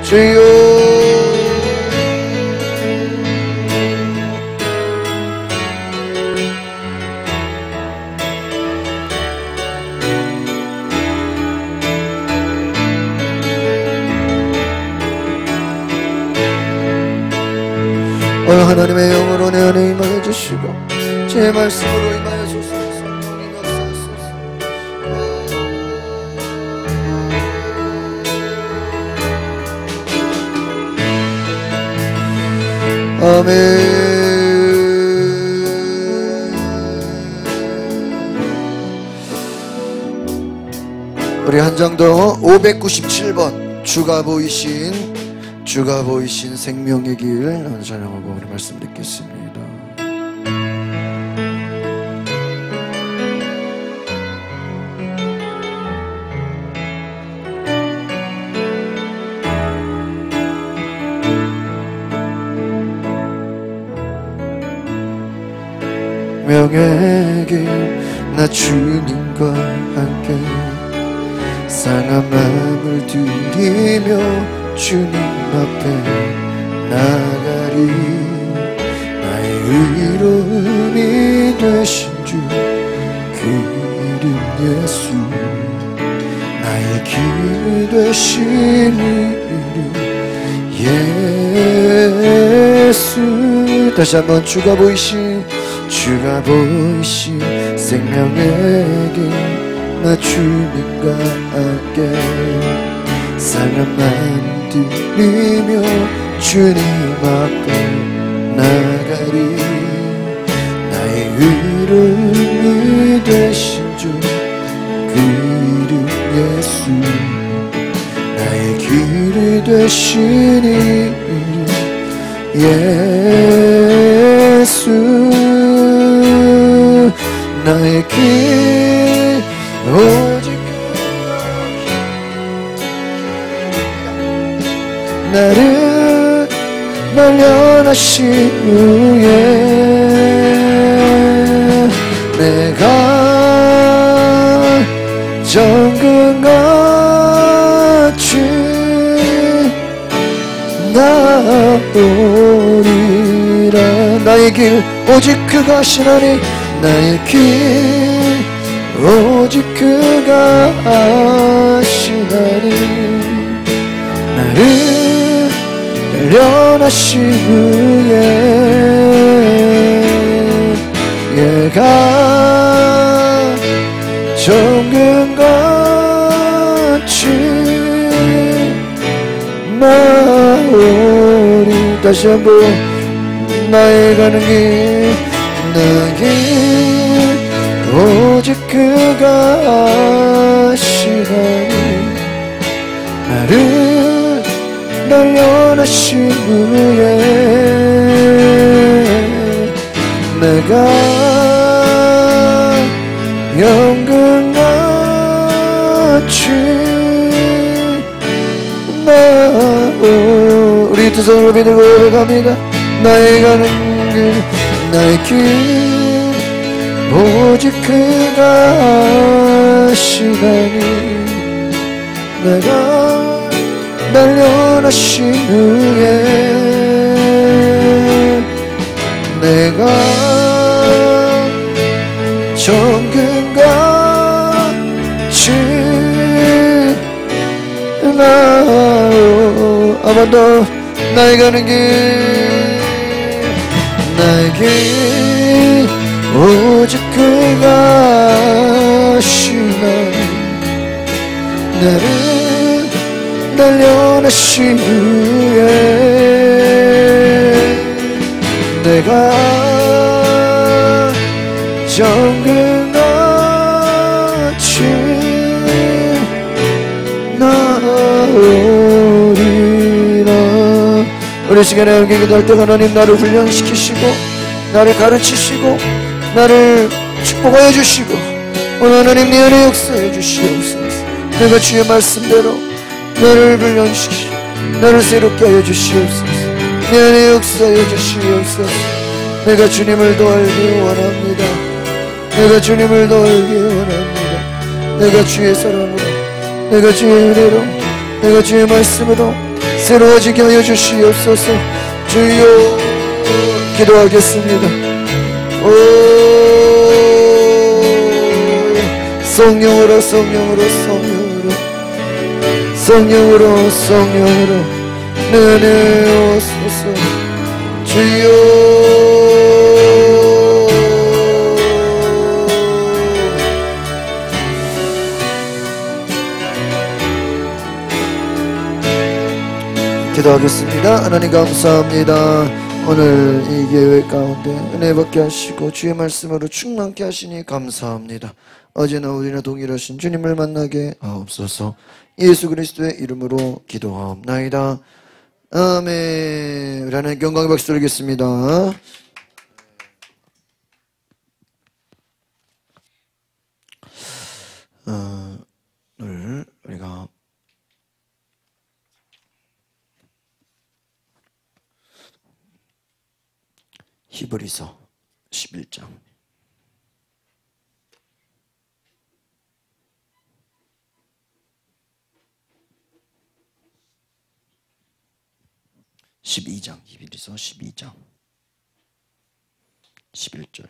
주여. 오늘 하나님의 영으로 내 안에 임하여 주시고 제 말씀으로 임하여 주소서. 성령님 역사하소서. 아멘. 우리 한 장 더 597번 주가 보이신 생명의 길 찬양하고 우리 말씀 듣겠습니다. 생명의 길 나 주님과 함께 상한 마음을 드리며 주님 앞에 나가리. 나의 의로움이 되신 주 그 이름 예수. 나의 길 되신 이름 예수. 다시 한번 주가 보이신 생명의 길 나 주님과 함께 상한 마음 드리며 주님 앞에 나가리. 나의 의로움이 되신 주 그 이름 예수. 나의 길이 되신 이름 예수. 나의 길 오직 나를 말려하신 후에 내가 정금같이 나오리라. 나의 길 오직 그가 하시나니. 나의 길 오직 그가 하시나니. 나를 단련하신 후에 얘가 정금같이 나오리. 다시 한번 나의 가는 길 나의 오직 그가 하시나니. 나를 단련하신 후에 내가 영광같이 우리 두 손으로 믿고 갑니다. 나의 가는 길 나의 길 오직 그가 하시나니. 내가 단련하신 후에 내가 정금같이 나오. 한 번 더 나의 가는 길 나의 길 오직 그가 하시나니. 나를 단련하신 후에 내가 정금같이 나오리라. 우리 시간에 함께 기도할 때 하나님 나를 훈련시키시고 나를 가르치시고 나를 축복하여 주시고 오늘 하나님 내 안에 역사해 주시옵소서. 내가 주의 말씀대로 나를 훈련시키시고 나를 새롭게 하여 주시옵소서. 내 안에 역사해 주시옵소서. 내가 주님을 더 알기 원합니다. 내가 주님을 더 알기 원합니다. 내가 주의 사랑으로 내가 주의 은혜로 내가 주의 말씀으로 새로워지게 하여 주시옵소서. 주여 기도하겠습니다. 오 성령으로 성령으로 성령으로 성령으로 성령으로 내내 오소서. 주여 기도하겠습니다. 하나님 감사합니다. 오늘 이 예배 가운데 은혜 받게 하시고 주의 말씀으로 충만케 하시니 감사합니다. 어제나 오늘이나 동일하신 주님을 만나게 하옵소서. 예수 그리스도의 이름으로 기도하옵나이다. 아멘. 우리 하나님 영광의 박수 드리겠습니다. 오늘 우리가 히브리서 11장 12장 히브리서 12장 11절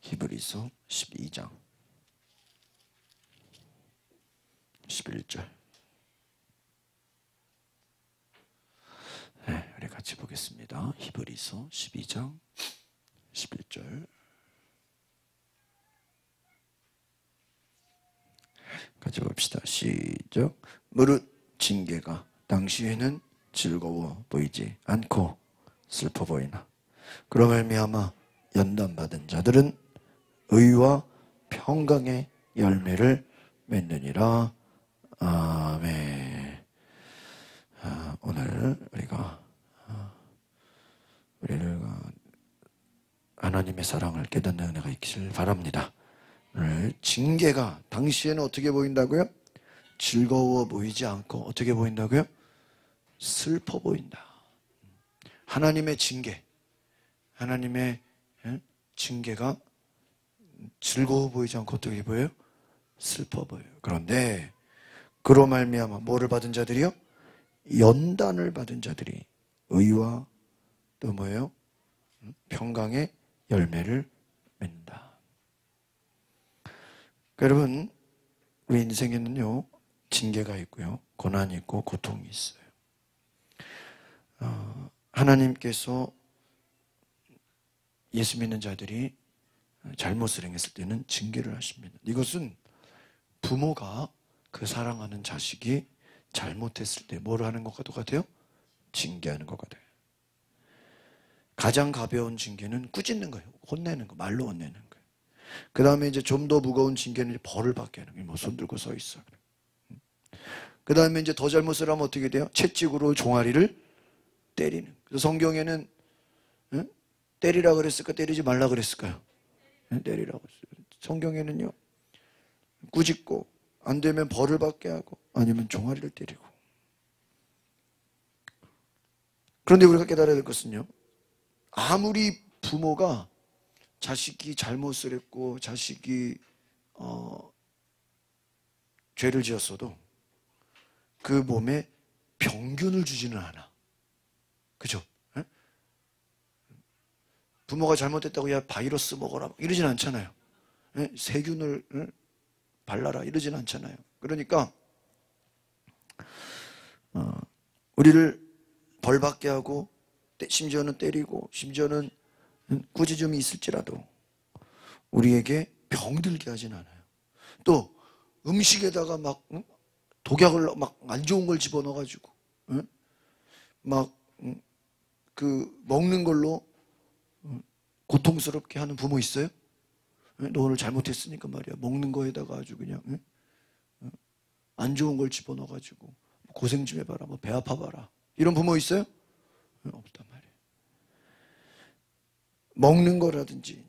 히브리서 12장 11절 네, 우리 같이 보겠습니다. 히브리서 12장 11절 같이 봅시다. 시작. 무릇 징계가 당시에는 즐거워 보이지 않고 슬퍼 보이나 그로 말미암아 연단받은 자들은 의와 평강의 열매를 맺느니라. 아멘. 오늘 우리가 하나님의 사랑을 깨닫는 은혜가 있기를 바랍니다. 오늘 징계가 당시에는 어떻게 보인다고요? 즐거워 보이지 않고 어떻게 보인다고요? 슬퍼 보인다. 하나님의 징계, 하나님의 징계가 즐거워 보이지 않고 어떻게 보여요? 슬퍼 보여요. 그런데 그로 말미암아 뭐를 받은 자들이요? 연단을 받은 자들이 의와 또 뭐예요? 평강의 열매를 맺는다. 여러분 우리 인생에는요 징계가 있고요 고난이 있고 고통이 있어요. 하나님께서 예수 믿는 자들이 잘못을 행했을 때는 징계를 하십니다. 이것은 부모가 그 사랑하는 자식이 잘못했을 때 뭘 하는 것과 똑같아요? 징계하는 것 같아요. 가장 가벼운 징계는 꾸짖는 거예요. 혼내는 거, 말로 혼내는 거예요. 그 다음에 이제 좀 더 무거운 징계는 벌을 받게 하는 거예요. 뭐 손 들고 서 있어. 그 다음에 이제 더 잘못을 하면 어떻게 돼요? 채찍으로 종아리를 때리는. 그래서 성경에는 때리라 그랬을까? 때리지 말라 그랬을까요? 때리라고 했어요. 성경에는요 꾸짖고 안 되면 벌을 받게 하고 아니면 종아리를 때리고. 그런데 우리가 깨달아야 될 것은요 아무리 부모가 자식이 잘못을 했고 자식이 죄를 지었어도 그 몸에 병균을 주지는 않아. 그죠? 부모가 잘못했다고 야 바이러스 먹어라 이러진 않잖아요. 세균을 발라라 이러진 않잖아요. 그러니까 우리를 벌받게 하고 심지어는 때리고 심지어는 꾸짖음이 있을지라도 우리에게 병들게 하진 않아요. 또 음식에다가 막 독약을 막 안 좋은 걸 집어넣어 가지고 막 그 먹는 걸로 고통스럽게 하는 부모 있어요? 너 오늘 잘못했으니까 말이야 먹는 거에다가 아주 그냥 안 좋은 걸 집어넣어 가지고 고생 좀 해봐라 뭐 배 아파봐라 이런 부모 있어요? 없단 말이에요. 먹는 거라든지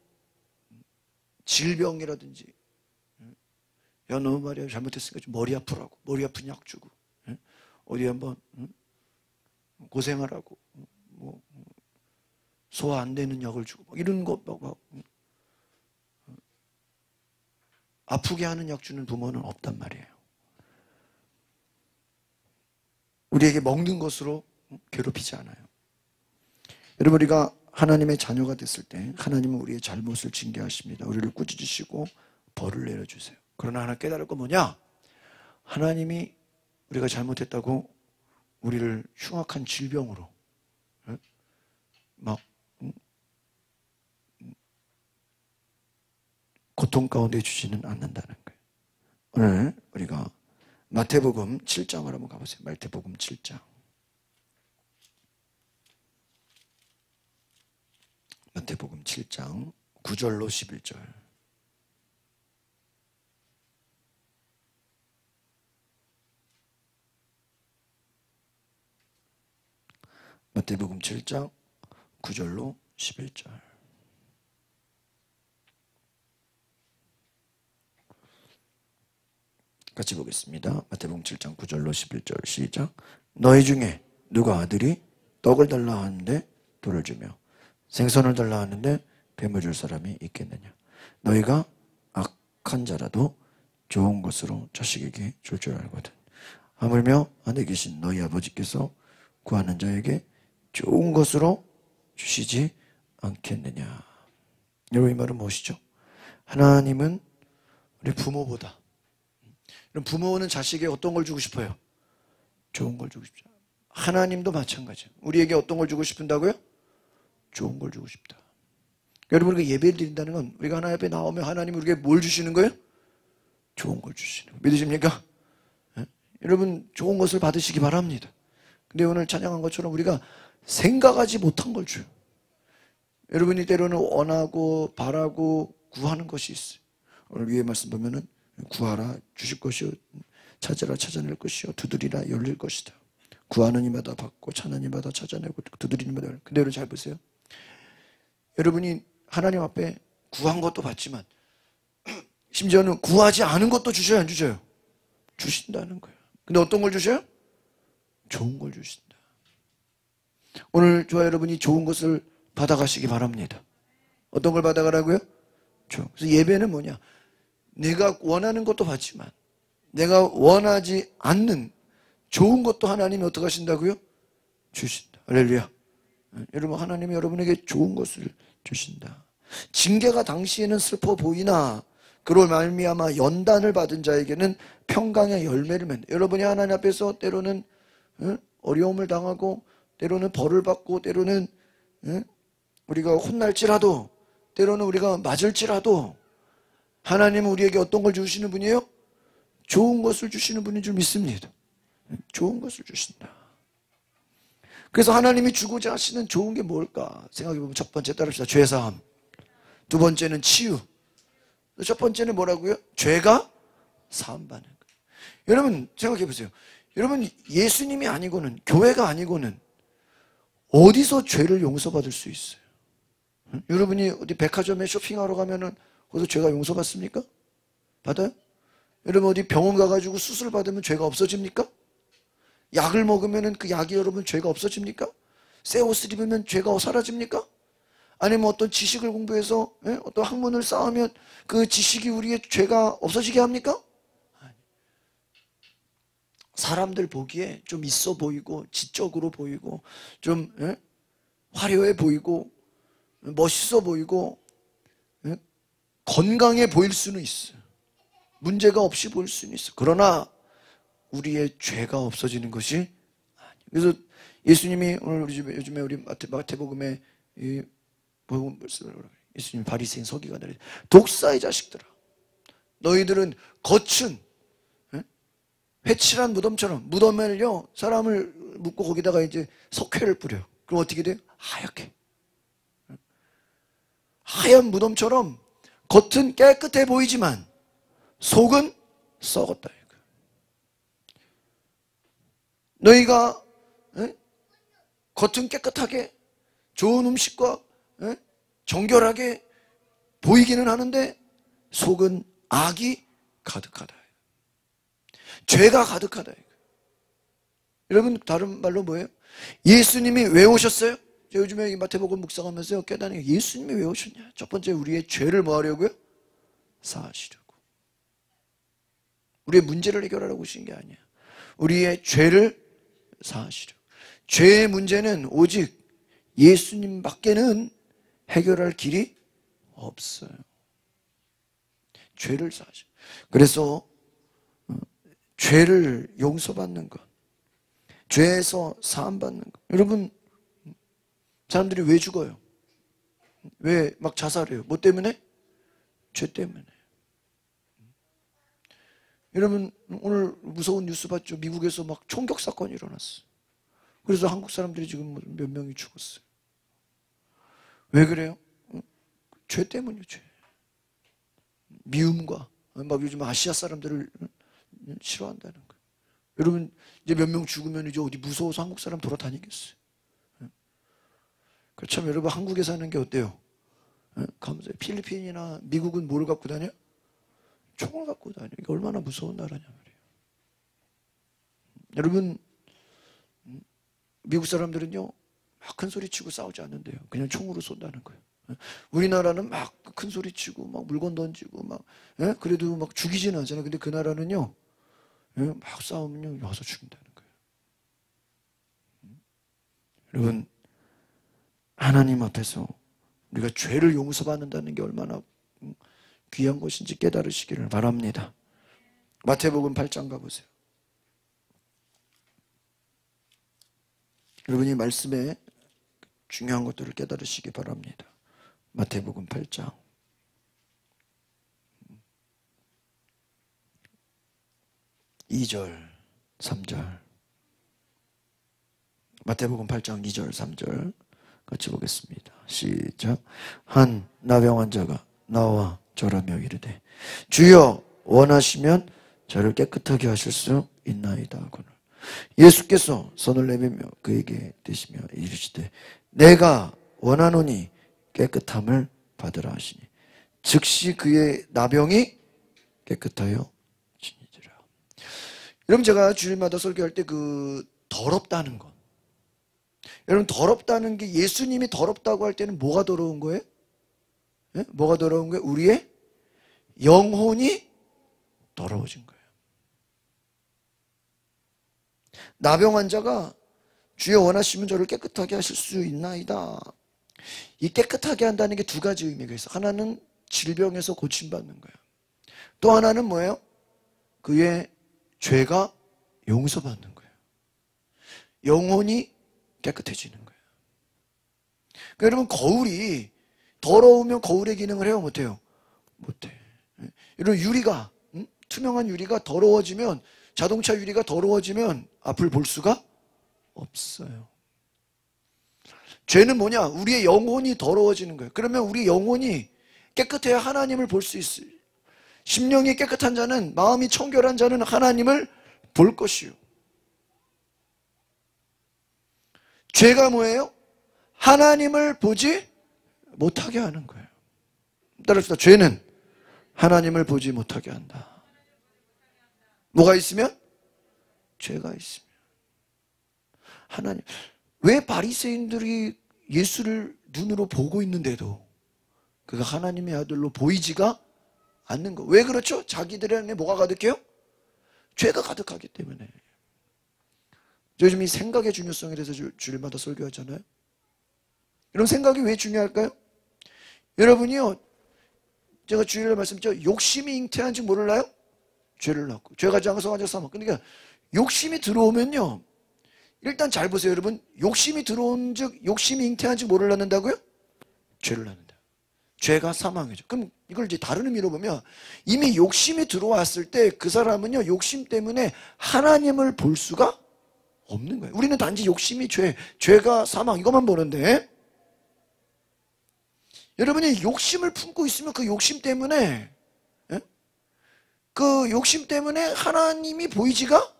질병이라든지 야 너 말이야 잘못했으니까 좀 머리 아프라고 머리 아픈 약 주고 어디 한번 고생하라고 소화 안 되는 약을 주고 막 이런 거 막 아프게 하는 약 주는 부모는 없단 말이에요. 우리에게 먹는 것으로 괴롭히지 않아요. 여러분, 우리가 하나님의 자녀가 됐을 때 하나님은 우리의 잘못을 징계하십니다. 우리를 꾸짖으시고 벌을 내려주세요. 그러나 하나 깨달을 건 뭐냐? 하나님이 우리가 잘못했다고 우리를 흉악한 질병으로 막 고통 가운데 주지는 않는다는 거예요. 오늘 우리가 마태복음 7장을 한번 가보세요. 마태복음 7장. 마태복음 7장 9절로 11절. 마태복음 7장 9절로 11절. 같이 보겠습니다. 마태복음 7장 9절로 11절 시작. 너희 중에 누가 아들이 떡을 달라 하는데 돌을 주며 생선을 달라 하는데 뱀을 줄 사람이 있겠느냐. 너희가 악한 자라도 좋은 것으로 자식에게 줄 줄 알거든. 하물며 하늘에 계신 너희 아버지께서 구하는 자에게 좋은 것으로 주시지 않겠느냐. 여러분, 이 말은 무엇이죠? 하나님은 우리 부모보다, 부모는 자식에게 어떤 걸 주고 싶어요? 좋은 걸 주고 싶죠. 하나님도 마찬가지예요. 우리에게 어떤 걸 주고 싶은다고요? 좋은 걸 주고 싶다. 여러분, 우리가 예배를 드린다는 건 우리가 하나님 앞에 나오면 하나님이 우리에게 뭘 주시는 거예요? 좋은 걸 주시는 거예요. 믿으십니까? 네? 여러분, 좋은 것을 받으시기 바랍니다. 근데 오늘 찬양한 것처럼 우리가 생각하지 못한 걸 줘요. 여러분이 때로는 원하고 바라고 구하는 것이 있어요. 오늘 위에 말씀 보면은 구하라 주실 것이요, 찾으라 찾아낼 것이요, 두드리라 열릴 것이다. 구하는 이마다 받고 찾는 이마다 찾아내고 두드리는 이마다. 근데 여러분 잘 보세요. 여러분이 하나님 앞에 구한 것도 받지만 심지어는 구하지 않은 것도 주셔요, 안 주셔요? 주신다는 거예요. 근데 어떤 걸 주셔요? 좋은 걸 주신다. 오늘 저와 여러분이 좋은 것을 받아가시기 바랍니다. 어떤 걸 받아가라고요? 그래서 예배는 뭐냐? 내가 원하는 것도 받지만 내가 원하지 않는 좋은 것도 하나님이 어떻게 하신다고요? 주신다. 할렐루야. 여러분, 하나님이 여러분에게 좋은 것을 주신다. 징계가 당시에는 슬퍼 보이나 그로 말미암아 연단을 받은 자에게는 평강의 열매를 맺는. 여러분이 하나님 앞에서 때로는 어려움을 당하고 때로는 벌을 받고 때로는 우리가 혼날지라도 때로는 우리가 맞을지라도 하나님은 우리에게 어떤 걸 주시는 분이에요? 좋은 것을 주시는 분인 줄 믿습니다. 좋은 것을 주신다. 그래서 하나님이 주고자 하시는 좋은 게 뭘까 생각해보면 첫 번째 따릅시다. 죄사함. 두 번째는 치유. 첫 번째는 뭐라고요? 죄가 사함받는 거예요. 여러분 생각해보세요. 여러분, 예수님이 아니고는, 교회가 아니고는 어디서 죄를 용서받을 수 있어요? 여러분이 어디 백화점에 쇼핑하러 가면은 거기서 죄가 용서받습니까? 받아요? 여러분 어디 병원 가가지고 수술 받으면 죄가 없어집니까? 약을 먹으면 그 약이 여러분 죄가 없어집니까? 새 옷을 입으면 죄가 사라집니까? 아니면 어떤 지식을 공부해서 어떤 학문을 쌓으면 그 지식이 우리의 죄가 없어지게 합니까? 사람들 보기에 좀 있어 보이고 지적으로 보이고 좀 화려해 보이고 멋있어 보이고 건강해 보일 수는 있어요. 문제가 없이 보일 수는 있어요. 그러나 우리의 죄가 없어지는 것이 아니에요. 그래서 예수님이 오늘 요즘에 우리 마태복음에 이 복음 예수님 바리새인 서기관들이 독사의 자식들아, 너희들은 겉은 회칠한 무덤처럼, 무덤을요 사람을 묻고 거기다가 이제 석회를 뿌려요. 그럼 어떻게 돼요? 하얗게, 하얀 무덤처럼 겉은 깨끗해 보이지만 속은 썩었다. 너희가 겉은 깨끗하게 좋은 음식과 정결하게 보이기는 하는데 속은 악이 가득하다. 죄가 가득하다. 여러분 다른 말로 뭐예요? 예수님이 왜 오셨어요? 제가 요즘에 이 마태복음 묵상하면서 깨닫는 게 예수님이 왜 오셨냐? 첫 번째 우리의 죄를 뭐 하려고요? 사하시려고. 우리의 문제를 해결하려고 오신 게 아니야. 우리의 죄를 사하시려고. 죄의 문제는 오직 예수님밖에는 해결할 길이 없어요. 죄를 사하시고. 그래서 죄를 용서받는 것, 죄에서 사함받는 것. 여러분, 사람들이 왜 죽어요? 왜 막 자살해요? 뭐 때문에? 죄 때문에. 여러분, 오늘 무서운 뉴스 봤죠? 미국에서 막 총격 사건이 일어났어요. 그래서 한국 사람들이 지금 몇 명이 죽었어요. 왜 그래요? 죄 때문이에요, 죄. 미움과, 막 요즘 아시아 사람들을 싫어한다는 거예요. 여러분, 이제 몇 명 죽으면 이제 어디 무서워서 한국 사람 돌아다니겠어요. 참 여러분, 한국에 사는 게 어때요? 감사해요. 필리핀이나 미국은 뭘 갖고 다녀? 총을 갖고 다녀. 이게 얼마나 무서운 나라냐 말이에요. 여러분, 미국 사람들은요, 막 큰 소리 치고 싸우지 않는데요. 그냥 총으로 쏜다는 거예요. 우리나라는 막 큰 소리 치고, 막 물건 던지고, 막, 그래도 막 죽이지는 않잖아요. 근데 그 나라는요, 막 싸우면요, 와서 죽인다는 거예요. 여러분, 하나님 앞에서 우리가 죄를 용서받는다는 게 얼마나 귀한 것인지 깨달으시기를 바랍니다. 마태복음 8장 가보세요. 여러분이 말씀에 중요한 것들을 깨달으시기 바랍니다. 마태복음 8장 2절 3절. 마태복음 8장 2절 3절 같이 보겠습니다. 시작. 한 나병 환자가 나와 절하며 이르되 주여 원하시면 저를 깨끗하게 하실 수 있나이다 하거늘 예수께서 손을 내밀며 그에게 대시며 이르시되 내가 원하노니 깨끗함을 받으라 하시니 즉시 그의 나병이 깨끗하여 지니더라. 여러분, 제가 주일마다 설교할 때 그 더럽다는 것, 여러분, 더럽다는 게 예수님이 더럽다고 할 때는 뭐가 더러운 거예요? 네? 뭐가 더러운 거예요? 우리의 영혼이 더러워진 거예요. 나병 환자가 주여 원하시면 저를 깨끗하게 하실 수 있나이다. 이 깨끗하게 한다는 게 두 가지 의미가 있어요. 하나는 질병에서 고침받는 거예요. 또 하나는 뭐예요? 그의 죄가 용서받는 거예요. 영혼이 깨끗해지는 거예요. 그러니까 여러분, 거울이 더러우면 거울의 기능을 해요? 못해요? 못해. 여러분, 유리가, 투명한 유리가 더러워지면, 자동차 유리가 더러워지면 앞을 볼 수가 없어요. 죄는 뭐냐? 우리의 영혼이 더러워지는 거예요. 그러면 우리 영혼이 깨끗해야 하나님을 볼 수 있어요. 심령이 깨끗한 자는, 마음이 청결한 자는 하나님을 볼 것이요. 죄가 뭐예요? 하나님을 보지 못하게 하는 거예요. 따라합시다. 죄는 하나님을 보지 못하게 한다. 뭐가 있으면? 죄가 있으면. 하나님. 왜 바리새인들이 예수를 눈으로 보고 있는데도 그가 하나님의 아들로 보이지가 않는 거? 왜 그렇죠? 자기들 안에 뭐가 가득해요? 죄가 가득하기 때문에. 요즘 이 생각의 중요성에 대해서 주일마다 설교하잖아요. 여러분, 생각이 왜 중요할까요? 여러분이요, 제가 주일에 말씀드렸죠. 욕심이 잉태한 즉 몰라요? 죄를 낳고 죄가 장성하자 사망. 그러니까 욕심이 들어오면요, 일단 잘 보세요. 여러분, 욕심이 들어온 즉, 욕심이 잉태한 즉 뭐를 낳는다고요? 죄를 낳는다. 죄가 사망이죠. 그럼 이걸 이제 다른 의미로 보면, 이미 욕심이 들어왔을 때 그 사람은요, 욕심 때문에 하나님을 볼 수가 없는 거예요. 우리는 단지 욕심이 죄가 사망, 이것만 보는데, 여러분이 욕심을 품고 있으면 그 욕심 때문에, 그 욕심 때문에 하나님이 보이지가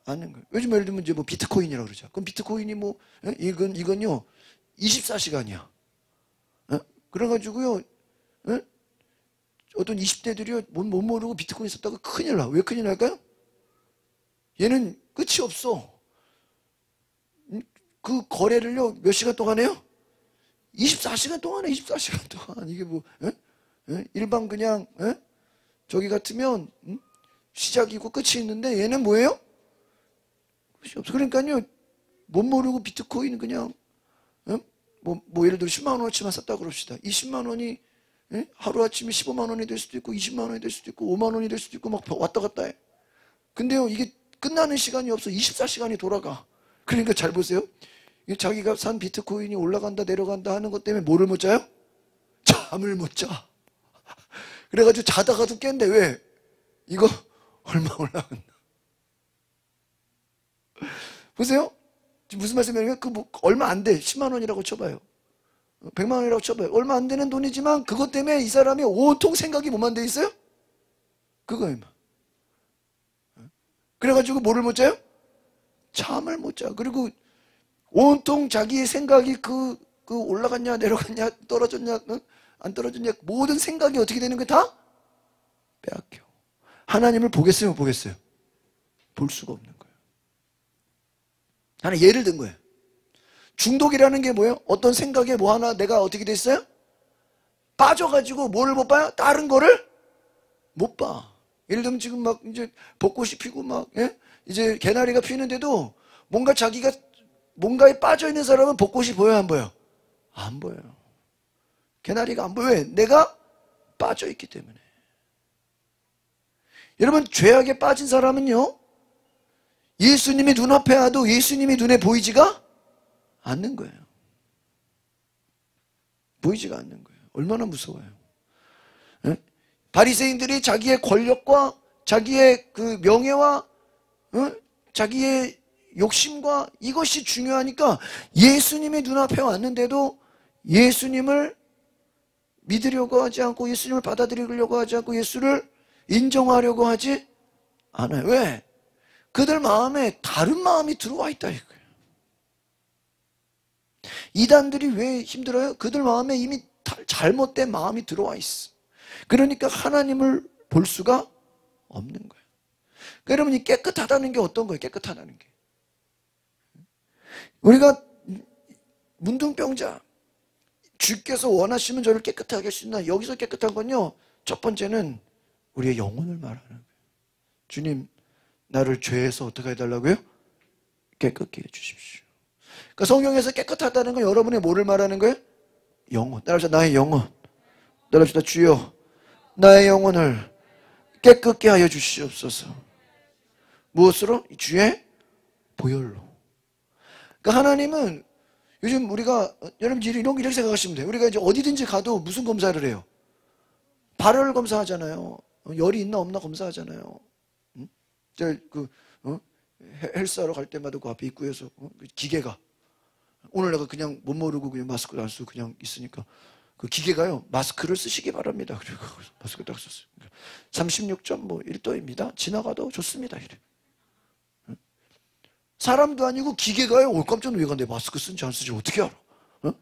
않는 거예요. 요즘 예를 들면 이제 뭐 비트코인이라고 그러죠. 그럼 비트코인이 뭐, 이건요, 24시간이야. 그래가지고요, 어떤 20대들이요, 못 모르고 비트코인 썼다가 큰일 나. 왜 큰일 날까요? 얘는 끝이 없어. 그 거래를요, 몇 시간 동안 해요? 24시간 동안에 24시간 동안 이게 뭐 일반 그냥 저기 같으면 시작이고 끝이 있는데 얘는 뭐예요? 끝이 없어. 그러니까요 못 모르고 비트코인 그냥 뭐 예를 들어 10만 원어치만 샀다 그럽시다. 이 10만 원이 하루아침에 15만 원이 될 수도 있고 20만 원이 될 수도 있고 5만 원이 될 수도 있고 막 왔다 갔다 해. 근데요 이게 끝나는 시간이 없어. 24시간이 돌아가. 그러니까 잘 보세요. 자기가 산 비트코인이 올라간다 내려간다 하는 것 때문에 뭐를 못 자요? 잠을 못 자. 그래가지고 자다가도 깬대. 왜? 이거 얼마 올라갔나. 보세요. 지금 무슨 말씀이냐면 뭐 얼마 안 돼. 10만 원이라고 쳐봐요. 100만 원이라고 쳐봐요. 얼마 안 되는 돈이지만 그것 때문에 이 사람이 온통 생각이 뭐만 돼 있어요? 그거에만. 그래가지고 뭐를 못 자요? 잠을 못 자. 그리고 온통 자기의 생각이 그 올라갔냐 내려갔냐 떨어졌냐 안 떨어졌냐 모든 생각이 어떻게 되는 거야? 다 빼앗겨. 하나님을 보겠어요 못 보겠어요? 볼 수가 없는 거예요. 하나 예를 든 거예요. 중독이라는 게 뭐예요? 어떤 생각에 뭐 하나 내가 어떻게 됐어요? 빠져가지고 뭐를 못 봐요? 다른 거를 못 봐. 예를 들면 지금 막 이제 벚꽃이 피고 막 이제 개나리가 피는데도 뭔가 자기가 뭔가에 빠져 있는 사람은 벚꽃이 보여요 안 보여요? 안 보여요. 개나리가 안 보여요. 왜? 내가 빠져 있기 때문에. 여러분 죄악에 빠진 사람은요 예수님이 눈앞에 와도 예수님이 눈에 보이지가 않는 거예요. 보이지가 않는 거예요. 얼마나 무서워요. 바리새인들이 자기의 권력과 자기의 그 명예와 자기의 욕심과 이것이 중요하니까 예수님이 눈앞에 왔는데도 예수님을 믿으려고 하지 않고 예수님을 받아들이려고 하지 않고 예수를 인정하려고 하지 않아요. 왜? 그들 마음에 다른 마음이 들어와 있다 이거예요. 이단들이 왜 힘들어요? 그들 마음에 이미 잘못된 마음이 들어와 있어. 그러니까 하나님을 볼 수가 없는 거예요. 그러니까 여러분 이 깨끗하다는 게 어떤 거예요? 깨끗하다는 게 우리가 문둥병자 주께서 원하시면 저를 깨끗하게 하시나 여기서 깨끗한 건요 첫 번째는 우리의 영혼을 말하는 거예요. 주님 나를 죄에서 어떻게 해달라고요? 깨끗게 해주십시오. 그러니까 성경에서 깨끗하다는 건 여러분의 뭐를 말하는 거예요? 영혼. 따라서 나의 영혼. 따라서 주여 나의 영혼을 깨끗게 하여 주시옵소서. 무엇으로? 주의 보혈로. 그러니까 하나님은 요즘 우리가 여러분 이렇게 생각하시면 돼요. 우리가 이제 어디든지 가도 무슨 검사를 해요? 발열 검사하잖아요. 열이 있나 없나 검사하잖아요. 헬스하러 갈 때마다 그 앞에 입구에서 기계가 오늘 내가 그냥 못 모르고 그냥 마스크를 안 쓰고 그냥 있으니까 그 기계가요 마스크를 쓰시기 바랍니다. 그리고 마스크 딱 썼어요. 36.1도입니다. 지나가도 좋습니다. 이래. 사람도 아니고 기계가요. 깜짝 놀라가 내 마스크 쓴지 안 쓴지 어떻게 알아?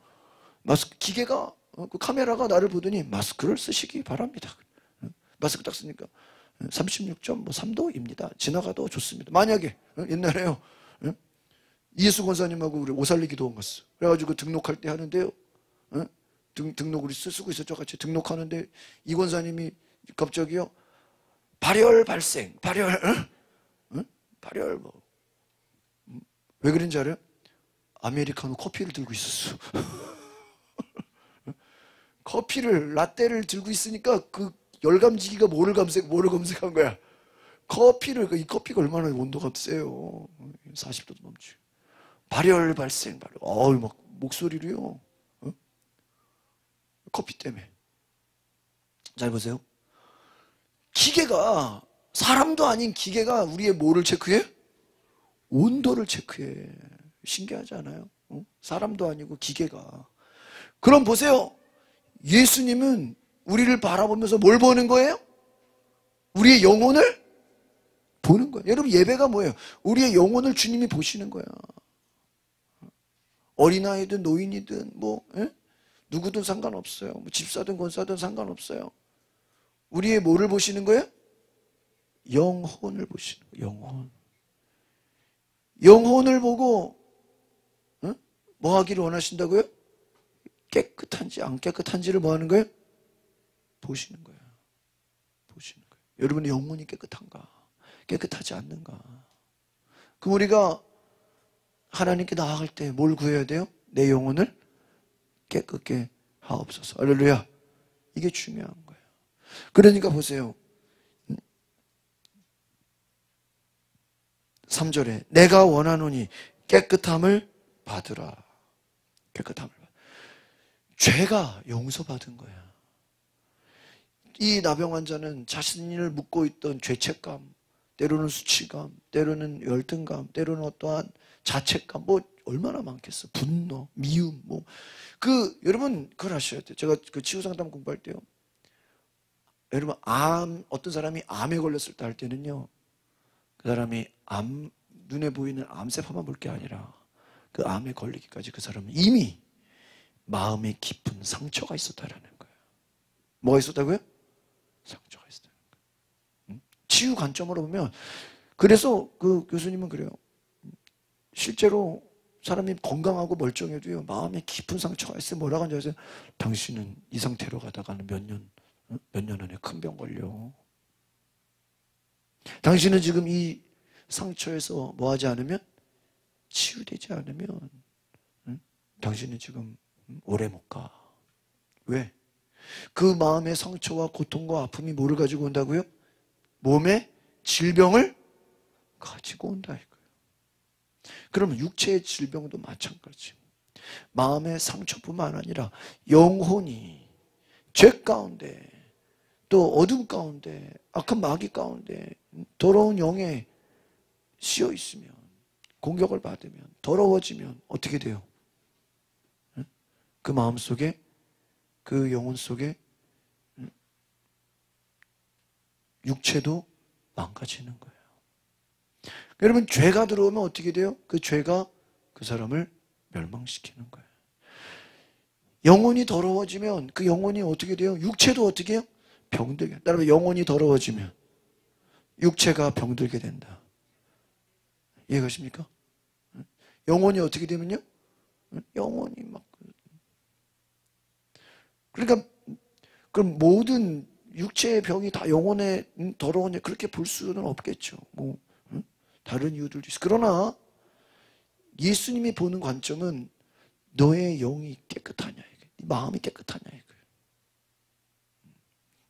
마스크 기계가 그 카메라가 나를 보더니 마스크를 쓰시기 바랍니다. 마스크 딱 쓰니까 36.3도입니다. 지나가도 좋습니다. 만약에 옛날에요 이예수 권사님하고 우리 오살리 기도원 갔어. 그래가지고 등록할 때 하는데요 등록을 쓰고 있었죠. 같이 등록하는데 이 권사님이 갑자기요 발열 발생 발열 발열 뭐 왜 그런지 알아요? 아메리카노 커피를 들고 있었어. 커피를 라떼를 들고 있으니까 그 열감지기가 뭐를 검색한 거야? 커피를. 이 커피가 얼마나 온도가 세요. 40도도 넘지. 발열 발생 발열. 막 목소리로요. 커피 때문에. 잘 보세요. 기계가 사람도 아닌 기계가 우리의 뭐를 체크해? 온도를 체크해. 신기하지 않아요? 사람도 아니고 기계가. 그럼 보세요. 예수님은 우리를 바라보면서 뭘 보는 거예요? 우리의 영혼을 보는 거예요. 여러분 예배가 뭐예요? 우리의 영혼을 주님이 보시는 거야. 어린아이든 노인이든 뭐 누구든 상관없어요. 뭐 집사든 권사든 상관없어요. 우리의 뭐를 보시는 거예요? 영혼을 보시는 거예요. 영혼. 영혼을 보고 뭐 하기를 원하신다고요? 깨끗한지 안 깨끗한지를 뭐 하는 거예요? 보시는 거예요. 보시는 거예요. 여러분의 영혼이 깨끗한가? 깨끗하지 않는가? 그럼 우리가 하나님께 나아갈 때 뭘 구해야 돼요? 내 영혼을 깨끗게 하옵소서. 할렐루야. 이게 중요한 거예요. 그러니까 보세요. 3절에 내가 원하노니 깨끗함을 받으라. 깨끗함을 받으라. 죄가 용서받은 거야. 이 나병 환자는 자신을 묶고 있던 죄책감, 때로는 수치감, 때로는 열등감, 때로는 어떠한 자책감, 뭐 얼마나 많겠어. 분노, 미움, 뭐. 여러분, 그걸 아셔야 돼요. 제가 그 치유상담 공부할 때요. 여러분, 어떤 사람이 암에 걸렸을 때 할 때는요, 그 사람이 눈에 보이는 암세포만 볼 게 아니라 그 암에 걸리기까지 그 사람은 이미 마음에 깊은 상처가 있었다라는 거예요. 뭐가 있었다고요? 상처가 있었다는 거예요. 치유 관점으로 보면, 그래서 그 교수님은 그래요. 실제로 사람이 건강하고 멀쩡해도요, 마음에 깊은 상처가 있어요. 뭐라고 하는지 아세요? 당신은 이 상태로 가다가는 몇 년 안에 큰 병 걸려. 당신은 지금 이 상처에서 뭐 하지 않으면, 치유되지 않으면, 당신은 지금 오래 못 가. 왜? 그 마음의 상처와 고통과 아픔이 뭐를 가지고 온다고요? 몸에 질병을 가지고 온다 이거예요. 그러면 육체의 질병도 마찬가지. 마음의 상처뿐만 아니라 영혼이 죄 가운데, 또 어둠 가운데, 악한 마귀 가운데, 더러운 영에 씌어 있으면, 공격을 받으면, 더러워지면 어떻게 돼요? 그 마음 속에, 그 영혼 속에 육체도 망가지는 거예요. 여러분, 죄가 들어오면 어떻게 돼요? 그 죄가 그 사람을 멸망시키는 거예요. 영혼이 더러워지면 그 영혼이 어떻게 돼요? 육체도 어떻게 해요? 병들게. 따라서 영혼이 더러워지면 육체가 병들게 된다. 이해가십니까? 영혼이 어떻게 되면요? 영혼이 막. 그러니까, 그럼 모든 육체의 병이 다 영혼의 더러운, 그렇게 볼 수는 없겠죠. 뭐, 다른 이유들도 있어. 그러나, 예수님이 보는 관점은 너의 영이 깨끗하냐, 이게. 마음이 깨끗하냐, 이거예요.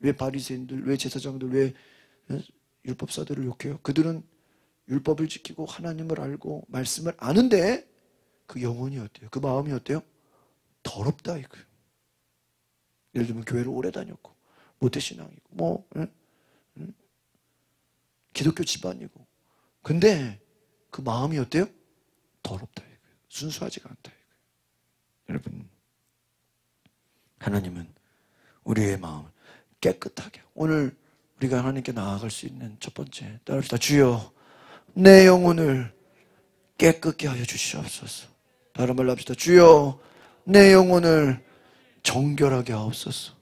왜 바리새인들, 왜 제사장들, 왜 율법사들을 욕해요? 그들은 율법을 지키고 하나님을 알고 말씀을 아는데 그 영혼이 어때요? 그 마음이 어때요? 더럽다, 이거예요. 예를 들면 교회를 오래 다녔고 모태신앙이고 뭐 기독교 집안이고, 근데 그 마음이 어때요? 더럽다 이거예요. 순수하지가 않다 이거예요. 여러분, 하나님은 우리의 마음을 깨끗하게, 오늘 우리가 하나님께 나아갈 수 있는 첫 번째, 따라합시다. 주여, 내 영혼을 깨끗게 하여 주시옵소서. 다른 말로 합시다. 주여, 내 영혼을 정결하게 하옵소서.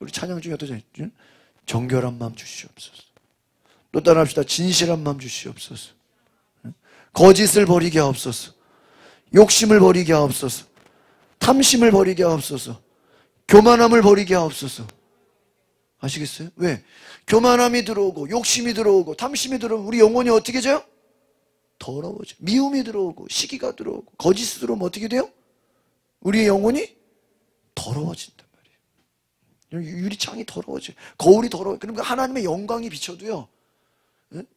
우리 찬양 중에 어떠죠? 정결한 마음 주시옵소서. 또 따라합시다. 진실한 마음 주시옵소서. 거짓을 버리게 하옵소서. 욕심을 버리게 하옵소서. 탐심을 버리게 하옵소서. 교만함을 버리게 하옵소서. 아시겠어요? 왜? 교만함이 들어오고 욕심이 들어오고 탐심이 들어오면 우리 영혼이 어떻게 돼요? 더러워져. 미움이 들어오고 시기가 들어오고 거짓이 들어오면 어떻게 돼요? 우리의 영혼이 더러워진단 말이에요. 유리창이 더러워져요. 거울이 더러워요. 그러니까 하나님의 영광이 비춰도요,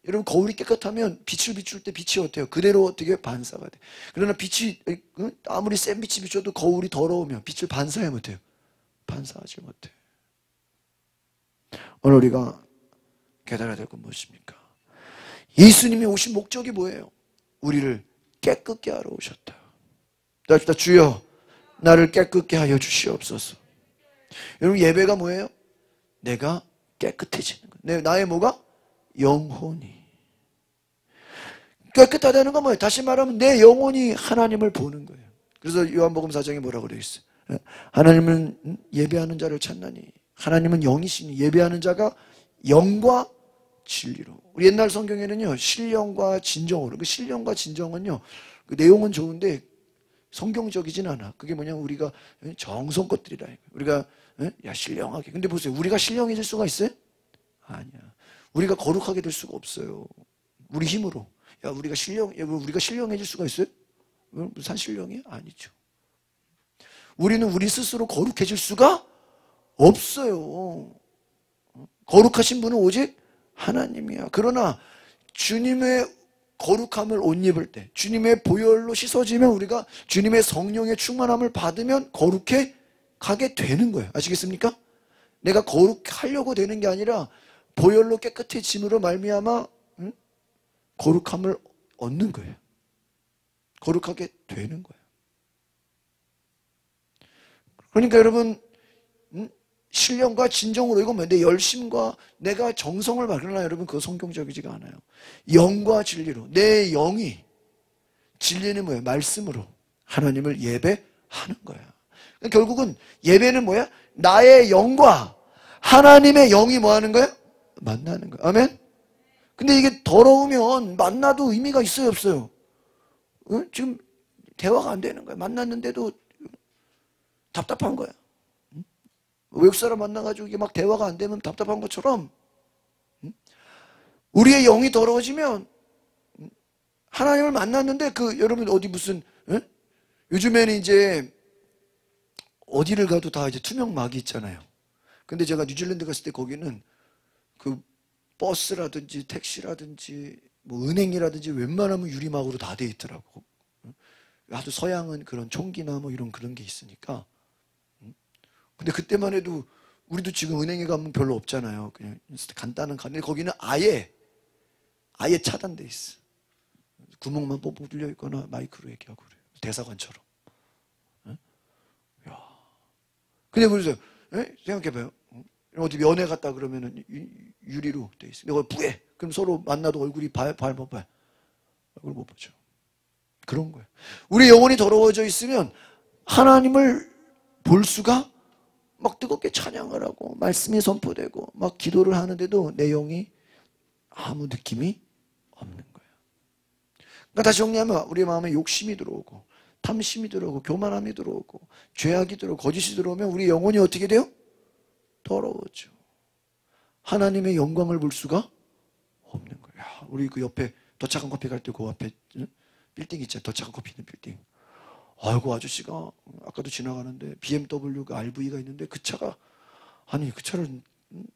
여러분, 거울이 깨끗하면 빛을 비출 때 빛이 어때요? 그대로 어떻게 반사가 돼. 그러나 빛이 아무리 센 빛이 비춰도 거울이 더러우면 빛을 반사해 못해요. 반사하지 못해요. 오늘 우리가 깨달아야 될 건 무엇입니까? 예수님이 오신 목적이 뭐예요? 우리를 깨끗게 하러 오셨다. 따라합시다. 주여, 나를 깨끗게 하여 주시옵소서. 여러분, 예배가 뭐예요? 내가 깨끗해지는 거예요. 나의 뭐가? 영혼이 깨끗하다는 건 뭐예요? 다시 말하면 내 영혼이 하나님을 보는 거예요. 그래서 요한복음 4장에 뭐라고 되어 있어요? 하나님은 예배하는 자를 찾나니, 하나님은 영이시니 예배하는 자가 영과 진리로. 우리 옛날 성경에는요, 신령과 진정으로. 그 신령과 진정은요, 그 내용은 좋은데 성경적이진 않아. 그게 뭐냐면 우리가 정성껏들이라. 우리가 야 신령하게. 근데 보세요. 우리가 신령해질 수가 있어요? 아니야. 우리가 거룩하게 될 수가 없어요. 우리 힘으로. 야 우리가 신령해질 수가 있어요? 무슨 신령이? 아니죠. 우리는 우리 스스로 거룩해질 수가 없어요. 거룩하신 분은 오직 하나님이야. 그러나 주님의 거룩함을 옷 입을 때, 주님의 보혈로 씻어지면 우리가 주님의 성령의 충만함을 받으면 거룩해 가게 되는 거예요. 아시겠습니까? 내가 거룩하려고 되는 게 아니라 보혈로 깨끗해짐으로 말미암아 거룩함을 얻는 거예요. 거룩하게 되는 거예요. 그러니까 여러분 신령과 진정으로 이건 내 열심과 내가 정성을 말하나 여러분 그거 성경적이지가 않아요. 영과 진리로 내 영이 진리는 뭐예요? 말씀으로 하나님을 예배하는 거야. 그러니까 결국은 예배는 뭐야? 나의 영과 하나님의 영이 뭐 하는 거야? 만나는 거야. 아멘? 근데 이게 더러우면 만나도 의미가 있어요 없어요? 지금 대화가 안 되는 거야. 만났는데도 답답한 거야. 외국 사람 만나가지고 이게 막 대화가 안 되면 답답한 것처럼 우리의 영이 더러워지면 하나님을 만났는데 여러분 어디 무슨 요즘에는 이제 어디를 가도 다 이제 투명막이 있잖아요. 근데 제가 뉴질랜드 갔을 때 거기는 그 버스라든지 택시라든지 뭐 은행이라든지 웬만하면 유리막으로 다 돼 있더라고. 아주 서양은 그런 총기나 뭐 이런 그런 게 있으니까. 근데 그때만 해도 우리도 지금 은행에 가면 별로 없잖아요. 그냥 간단한 근데 거기는 아예 차단돼 있어. 구멍만 뽕뽕 뚫려 있거나 마이크로 얘기하고 그래요. 대사관처럼. 야. 근데 보세요. 생각해봐요. 어디 면회 갔다 그러면은 유리로 돼 있어. 내가 부해. 그럼 서로 만나도 얼굴이 못 봐요. 얼굴 못 보죠. 그런 거예요. 우리 영혼이 더러워져 있으면 하나님을 볼 수가 막 뜨겁게 찬양을 하고 말씀이 선포되고 막 기도를 하는데도 내 영이 아무 느낌이 없는 거예요. 그러니까 다시 정리하면 우리 마음에 욕심이 들어오고 탐심이 들어오고 교만함이 들어오고 죄악이 들어오고 거짓이 들어오면 우리 영혼이 어떻게 돼요? 더러워져. 하나님의 영광을 볼 수가 없는 거예요. 야, 우리 그 옆에 더 차가운 커피 갈 때 그 앞에 빌딩 있잖아요. 더 차가운 커피 있는 빌딩. 아이고 아저씨가 아까도 지나가는데 BMW 그 RV가 있는데 그 차가 아니 그 차를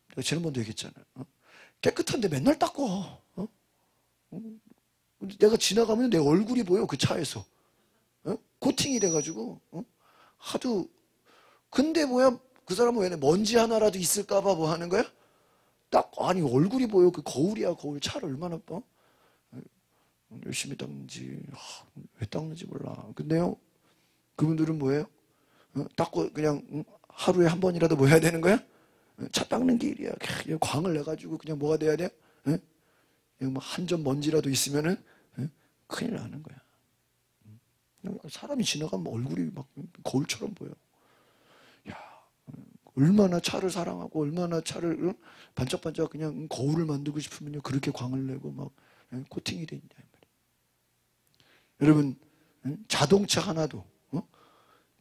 내가 지난번도 얘기했잖아요. 깨끗한데 맨날 닦어. 내가 지나가면 내 얼굴이 보여 그 차에서. 코팅이 돼가지고 하도. 근데 뭐야 그 사람은 왜 먼지 하나라도 있을까봐 뭐 하는 거야? 딱 아니 얼굴이 보여. 그 거울이야 거울. 차를 얼마나 열심히 닦는지 왜 닦는지 몰라. 근데요 그분들은 뭐예요? 닦고 그냥 하루에 한 번이라도 뭐 해야 되는 거야? 차 닦는 게 일이야. 광을 내가지고 그냥 뭐가 돼야 돼? 한 점 먼지라도 있으면은 큰일 나는 거야. 사람이 지나가면 얼굴이 막 거울처럼 보여. 야, 얼마나 차를 사랑하고 얼마나 차를 반짝반짝 그냥 거울을 만들고 싶으면요 그렇게 광을 내고 막 코팅이 돼 있냐 말이야. 여러분 자동차 하나도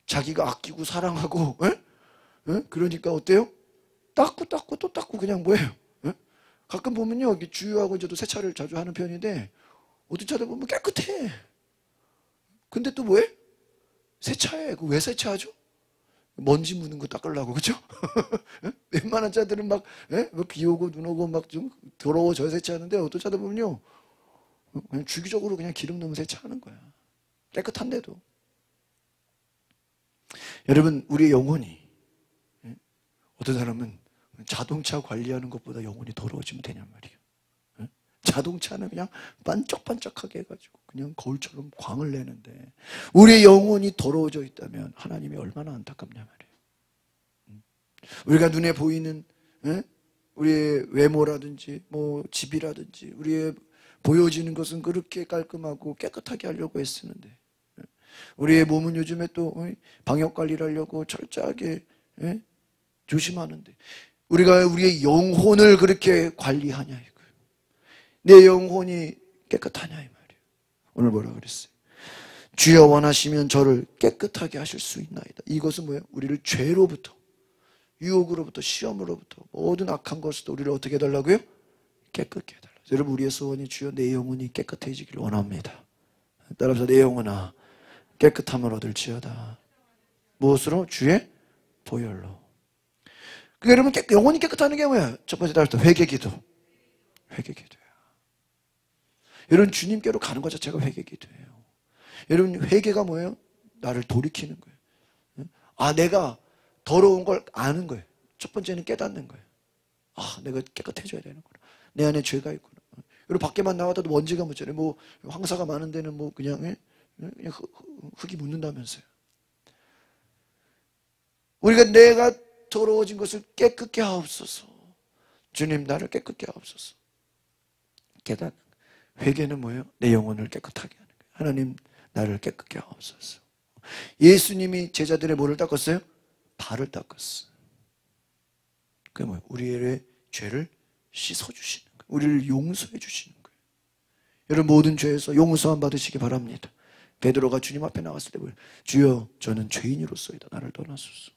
자기가 아끼고 사랑하고 그러니까 어때요? 닦고 또 닦고 그냥 뭐예요? 가끔 보면요 주유하고 저도 세차를 자주 하는 편인데 어떤 차들 보면 깨끗해. 근데 또 뭐해? 세차해. 왜 세차하죠? 먼지 묻는 거 닦으려고 그죠? 웬만한 차들은 막 비 오고 눈 오고 막 좀 더러워져 세차하는데 어떤 차들 보면요 그냥 주기적으로 그냥 기름 넣으면 세차하는 거야. 깨끗한데도. 여러분 우리의 영혼이 어떤 사람은 자동차 관리하는 것보다 영혼이 더러워지면 되냔 말이에요. 자동차는 그냥 반짝반짝하게 해가지고 그냥 거울처럼 광을 내는데 우리의 영혼이 더러워져 있다면 하나님이 얼마나 안타깝냐 말이에요. 우리가 눈에 보이는 우리의 외모라든지 뭐 집이라든지 우리의 보여지는 것은 그렇게 깔끔하고 깨끗하게 하려고 애쓰는데 우리의 몸은 요즘에 또 방역관리를 하려고 철저하게 조심하는데 우리가 우리의 영혼을 그렇게 관리하냐 이거예요. 내 영혼이 깨끗하냐 이 말이에요. 오늘 뭐라 그랬어요? 주여 원하시면 저를 깨끗하게 하실 수 있나이다. 이것은 뭐예요? 우리를 죄로부터, 유혹으로부터, 시험으로부터, 모든 악한 것으로 우리를 어떻게 해달라고요? 깨끗게 해달라고. 여러분, 우리의 소원이 주여 내 영혼이 깨끗해지기를 원합니다. 따라서 내 영혼아 깨끗함을 얻을지어다. 무엇으로? 주의 보혈로. 그러니까 여러분, 영혼이 깨끗하는 게 뭐야? 첫 번째 따라서 회개기도. 회개기도야. 여러분, 주님께로 가는 것 자체가 회개기도예요. 여러분, 회개가 뭐예요? 나를 돌이키는 거예요. 아, 내가 더러운 걸 아는 거예요. 첫 번째는 깨닫는 거예요. 아, 내가 깨끗해져야 되는구나. 내 안에 죄가 있구나. 여러분, 밖에만 나와도 먼지가 묻잖아요. 뭐 황사가 많은 데는 뭐 그냥 흙이 묻는다면서요. 우리가 내가 더러워진 것을 깨끗게 하옵소서. 주님, 나를 깨끗게 하옵소서. 깨닫는 회개는 뭐예요? 내 영혼을 깨끗하게 하는 거예요. 하나님, 나를 깨끗게 하옵소서. 예수님이 제자들의 뭐를 닦았어요? 발을 닦았어요. 그게 뭐예요? 우리의 죄를 씻어주시는 거예요. 우리를 용서해 주시는 거예요. 여러분, 모든 죄에서 용서함 받으시기 바랍니다. 베드로가 주님 앞에 나갔을 때 주여, 저는 죄인으로서이다. 나를 떠나소서.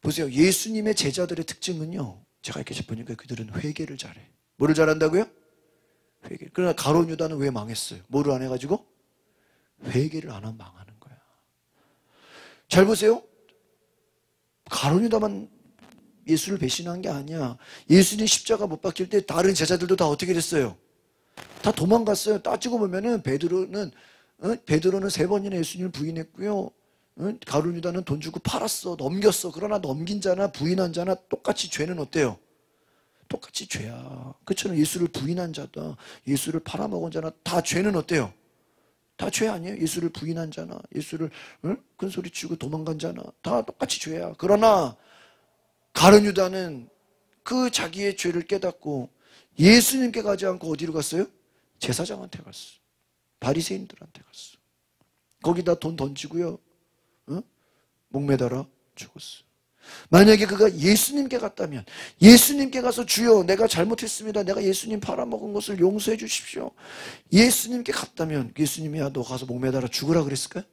보세요. 예수님의 제자들의 특징은요, 제가 이렇게 보니까 그들은 회개를 잘해. 뭐를 잘한다고요? 회개. 그러나 가룟 유다는 왜 망했어요? 뭐를 안 해가지고? 회개를 안 하면 망하는 거야. 잘 보세요. 가룟 유다만 예수를 배신한 게 아니야. 예수님 십자가 못 박힐 때 다른 제자들도 다 어떻게 됐어요? 다 도망갔어요. 따지고 보면은 베드로는 3번이나 예수님을 부인했고요. 가룟 유다는 돈 주고 팔았어. 넘겼어. 그러나 넘긴 자나 부인한 자나 똑같이 죄는 어때요? 똑같이 죄야. 그처럼 예수를 부인한 자다, 예수를 팔아먹은 자나 다 죄는 어때요? 다 죄 아니에요? 예수를 부인한 자나, 예수를 큰소리 치고 도망간 자나 다 똑같이 죄야. 그러나 가룟 유다는 그 자기의 죄를 깨닫고 예수님께 가지 않고 어디로 갔어요? 제사장한테 갔어. 바리새인들한테 갔어. 거기다 돈 던지고요, 목매달아 죽었어. 만약에 그가 예수님께 갔다면, 예수님께 가서 주여, 내가 잘못했습니다. 내가 예수님 팔아먹은 것을 용서해 주십시오. 예수님께 갔다면 예수님이 야, 너 가서 목매달아 죽으라 그랬을까요?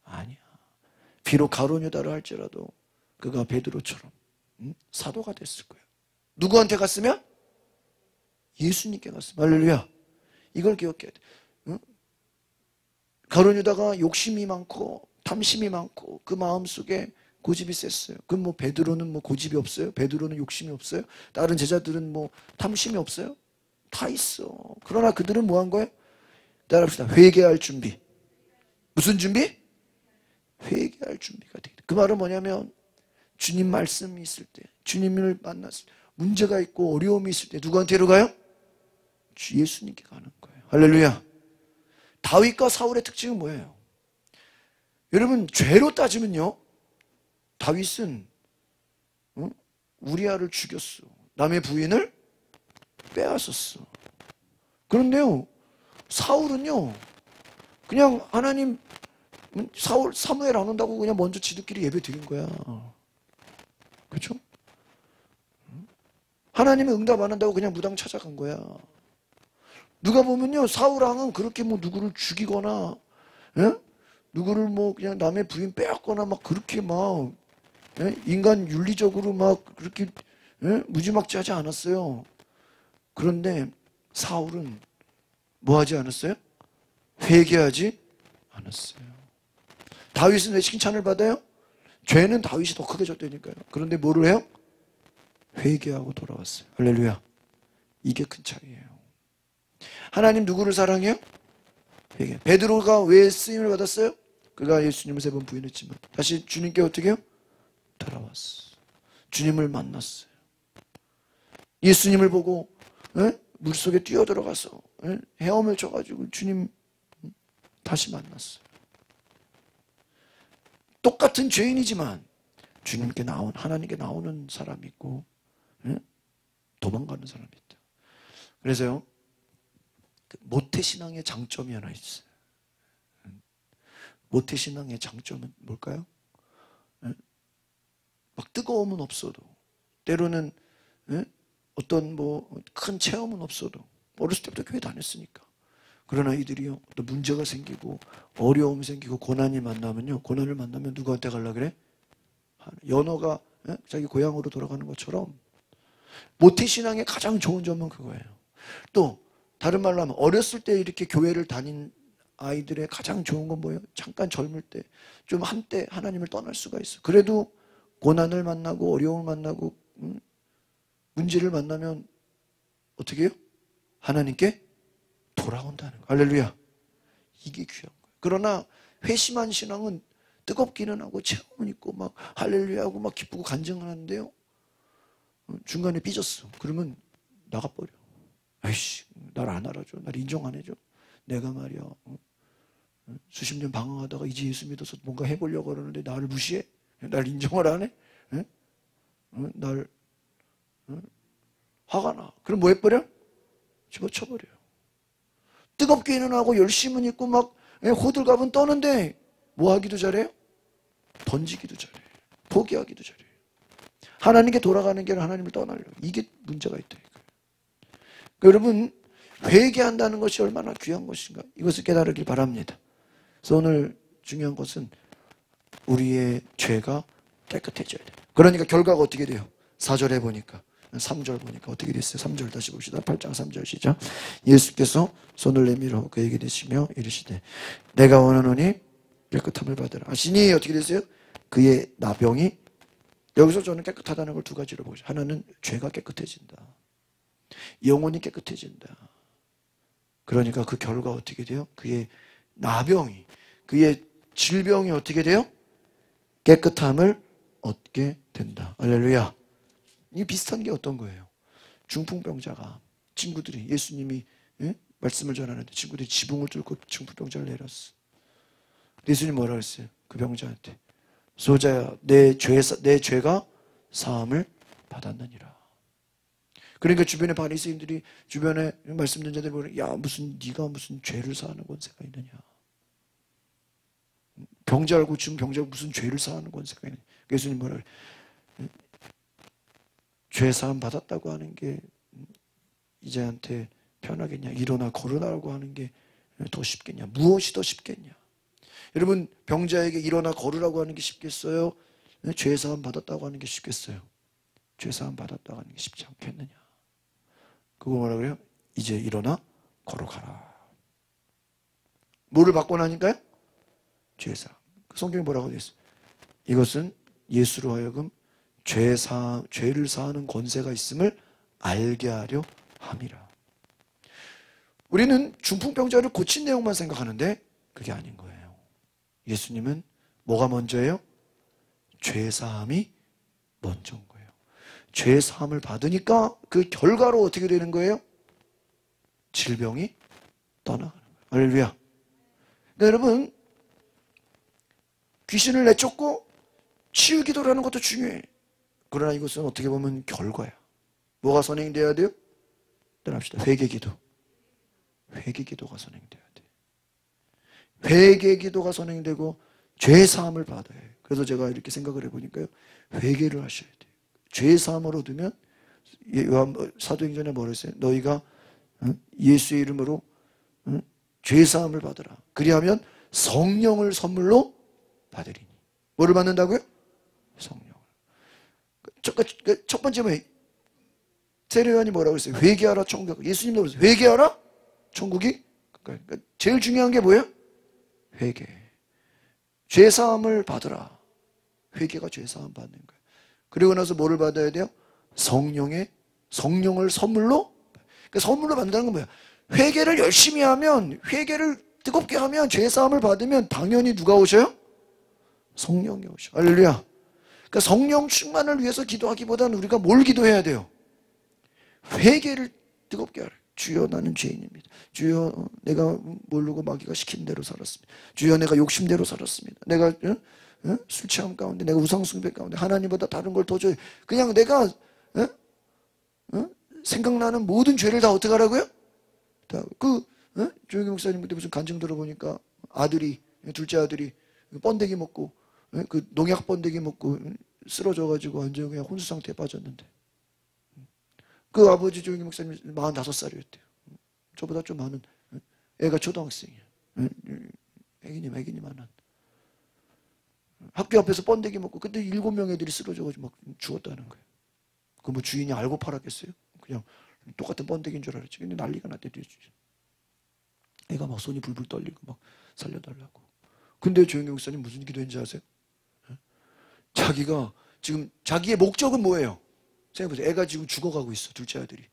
아니야. 비록 가룟 유다를 할지라도 그가 베드로처럼 사도가 됐을 거예요. 누구한테 갔으면? 예수님께 갔으면. 할렐루야. 이걸 기억해야 돼. 가룟 유다가 욕심이 많고 탐심이 많고 그 마음속에 고집이 셌어요. 그럼 뭐 베드로는 뭐 고집이 없어요? 베드로는 욕심이 없어요? 다른 제자들은 뭐 탐심이 없어요? 다 있어. 그러나 그들은 뭐 한 거예요? 따라합시다. 회개할 준비. 무슨 준비? 회개할 준비가 되겠다. 그 말은 뭐냐면 주님 말씀이 있을 때, 주님을 만났을 때, 문제가 있고 어려움이 있을 때 누구한테로 가요? 예수님께 가는 거예요. 할렐루야. 다윗과 사울의 특징은 뭐예요? 여러분, 죄로 따지면요, 다윗은 우리아를 죽였어. 남의 부인을 빼앗았어. 그런데요, 사울은요, 그냥 하나님, 사무엘 안 온다고 그냥 먼저 지들끼리 예배 드린 거야. 그렇죠? 하나님의 응답 안 한다고 그냥 무당 찾아간 거야. 누가 보면요, 사울왕은 그렇게 뭐 누구를 죽이거나, 누구를 뭐 그냥 남의 부인 빼앗거나 막 그렇게 막 인간 윤리적으로 막 그렇게 무지막지하지 않았어요. 그런데 사울은 뭐 하지 않았어요? 회개하지 않았어요. 다윗은 왜 칭찬을 받아요? 죄는 다윗이 더 크게 졌다니까요. 그런데 뭐를 해요? 회개하고 돌아왔어요. 할렐루야. 이게 큰 차이예요. 하나님 누구를 사랑해요? 회개. 베드로가 왜 쓰임을 받았어요? 그가 예수님을 3번 부인했지만 다시 주님께 어떻게 해요? 돌아왔어. 주님을 만났어요. 예수님을 보고 물속에 뛰어들어가서 헤엄을 쳐가지고 주님 다시 만났어요. 똑같은 죄인이지만 주님께 하나님께 나오는 사람이 있고 도망가는 사람이 있다. 그래서요, 모태신앙의 장점이 하나 있어요. 모태신앙의 장점은 뭘까요? 막 뜨거움은 없어도, 때로는 어떤 뭐 큰 체험은 없어도, 어렸을 때부터 교회 다녔으니까 그러나 이들이요, 또 문제가 생기고 어려움이 생기고 고난을 만나면 누구한테 가려고 그래? 연어가 자기 고향으로 돌아가는 것처럼 모태신앙의 가장 좋은 점은 그거예요. 또 다른 말로 하면 어렸을 때 이렇게 교회를 다닌 아이들의 가장 좋은 건 뭐예요? 잠깐 젊을 때 좀 한때 하나님을 떠날 수가 있어. 그래도 고난을 만나고 어려움을 만나고 문제를 만나면 어떻게 해요? 하나님께 돌아온다는 거. 할렐루야. 이게 귀한 거예요. 그러나 회심한 신앙은 뜨겁기는 하고 체험은 있고 막 할렐루야 하고 막 기쁘고 간증하는데요, 중간에 삐졌어. 그러면 나가버려. 아이씨, 날 안 알아줘. 날 인정 안 해줘. 내가 말이야, 수십 년 방황하다가 이제 예수 믿어서 뭔가 해보려고 그러는데 나를 무시해? 날 인정을 안 해? 날 화가 나. 그럼 뭐 해버려? 집어쳐버려요. 뜨겁게는 하고 열심은 있고 막 호들갑은 떠는데 뭐 하기도 잘해요? 던지기도 잘해요. 포기하기도 잘해요. 하나님께 돌아가는 게 하나님을 떠나려고. 이게 문제가 있다. 여러분, 회개한다는 것이 얼마나 귀한 것인가, 이것을 깨달으길 바랍니다. 그래서 오늘 중요한 것은 우리의 죄가 깨끗해져야 돼요. 그러니까 결과가 어떻게 돼요? 4절에 보니까, 3절 보니까 어떻게 됐어요? 3절 다시 봅시다. 8장 3절 시작. 예수께서 손을 내밀어 그에게 대시며 이르시되 내가 원하노니 깨끗함을 받으라 하시니 어떻게 됐어요? 그의 나병이, 여기서 저는 깨끗하다는 걸 두 가지로 보죠. 하나는 죄가 깨끗해진다. 영혼이 깨끗해진다. 그러니까 그 결과 어떻게 돼요? 그의 나병이, 그의 질병이 어떻게 돼요? 깨끗함을 얻게 된다. 할렐루야. 이 비슷한 게 어떤 거예요? 중풍병자가, 친구들이, 예수님이 말씀을 전하는데 친구들이 지붕을 뚫고 중풍병자를 내렸어. 예수님 뭐라 그랬어요? 그 병자한테, 소자야, 내 죄가 사함을 받았느니라. 그러니까 주변의 바리새인들이, 주변에 말씀 듣는 자들이 보면, 야, 네가 무슨 죄를 사하는 권세가 있느냐? 병자 알고 지금 병자가 무슨 죄를 사하는 권세가 있느냐? 예수님 뭐라 그래? 죄 사함 받았다고 하는 게 이제한테 편하겠냐? 일어나 걸으라고 하는 게 더 쉽겠냐? 무엇이 더 쉽겠냐? 여러분, 병자에게 일어나 걸으라고 하는 게 쉽겠어요? 죄 사함 받았다고 하는 게 쉽겠어요? 죄 사함 받았다고 하는 게 쉽지 않겠느냐? 그거 뭐라 그래요? 이제 일어나 걸어가라. 뭐를 받고 나니까요? 죄 사함. 성경에 뭐라고 되어 있어요? 이것은 예수로 하여금 죄를 사하는 권세가 있음을 알게 하려 함이라. 우리는 중풍병자를 고친 내용만 생각하는데 그게 아닌 거예요. 예수님은 뭐가 먼저예요? 죄사함이 먼저인 거예요. 죄사함을 받으니까 그 결과로 어떻게 되는 거예요? 질병이 떠나가는 거예요. 할렐루야. 그러니까 여러분, 귀신을 내쫓고 치유 기도라는 것도 중요해. 그러나 이것은 어떻게 보면 결과야. 뭐가 선행돼야 돼요? 따라합시다. 회개기도. 회개기도가 선행돼야 돼. 회개기도가 선행되고 죄사함을 받아야 해요. 그래서 제가 이렇게 생각을 해보니까요, 회개를 하셔야 돼요. 죄사함을 얻으면, 사도행전에 뭐라 했어요? 너희가 예수의 이름으로 죄사함을 받으라. 그리하면 성령을 선물로 받으리니. 뭐를 받는다고요? 성령을. 첫 번째 뭐예요? 세례요한이 뭐라고 했어요? 회개하라 천국. 예수님도 그랬어요. 회개하라 천국이. 그러니까 제일 중요한 게 뭐예요? 회개. 죄사함을 받으라. 회개가 죄사함 받는 거예요. 그리고 나서 뭐를 받아야 돼요? 성령을 선물로. 그러니까 선물로 받는다는 건 뭐야? 회개를 열심히 하면, 회개를 뜨겁게 하면, 죄사함을 받으면 당연히 누가 오셔요? 성령이 오셔. 할렐루야. 그러니까 성령 충만을 위해서 기도하기보다는 우리가 뭘 기도해야 돼요? 회개를 뜨겁게 하라. 주여, 나는 죄인입니다. 주여, 내가 모르고 마귀가 시킨 대로 살았습니다. 주여, 내가 욕심대로 살았습니다. 내가 술 취함 가운데, 내가 우상숭배 가운데 하나님보다 다른 걸 더 줘요. 그냥 내가 생각나는 모든 죄를 다 어떻게 하라고요? 다 조영기 목사님 그때 무슨 간증 들어보니까 둘째 아들이 번데기 먹고, 그 농약 번데기 먹고 쓰러져가지고 완전 그냥 혼수 상태에 빠졌는데, 그 아버지 조영기 목사님 45살이었대요. 저보다 좀 많은 애가 초등학생이야. 애기님 하나. 학교 앞에서 번데기 먹고 그때 7명 애들이 쓰러져가지고 막 죽었다는 거예요. 그 뭐 주인이 알고 팔았겠어요? 그냥 똑같은 번데기인 줄 알았지. 근데 난리가 났대. 애가 막 손이 불불 떨리고 막 살려달라고. 근데 조영경 목사님 무슨 기도했는지 아세요? 자기가 지금 자기의 목적은 뭐예요? 생각해보세요. 애가 지금 죽어가고 있어. 둘째 아들이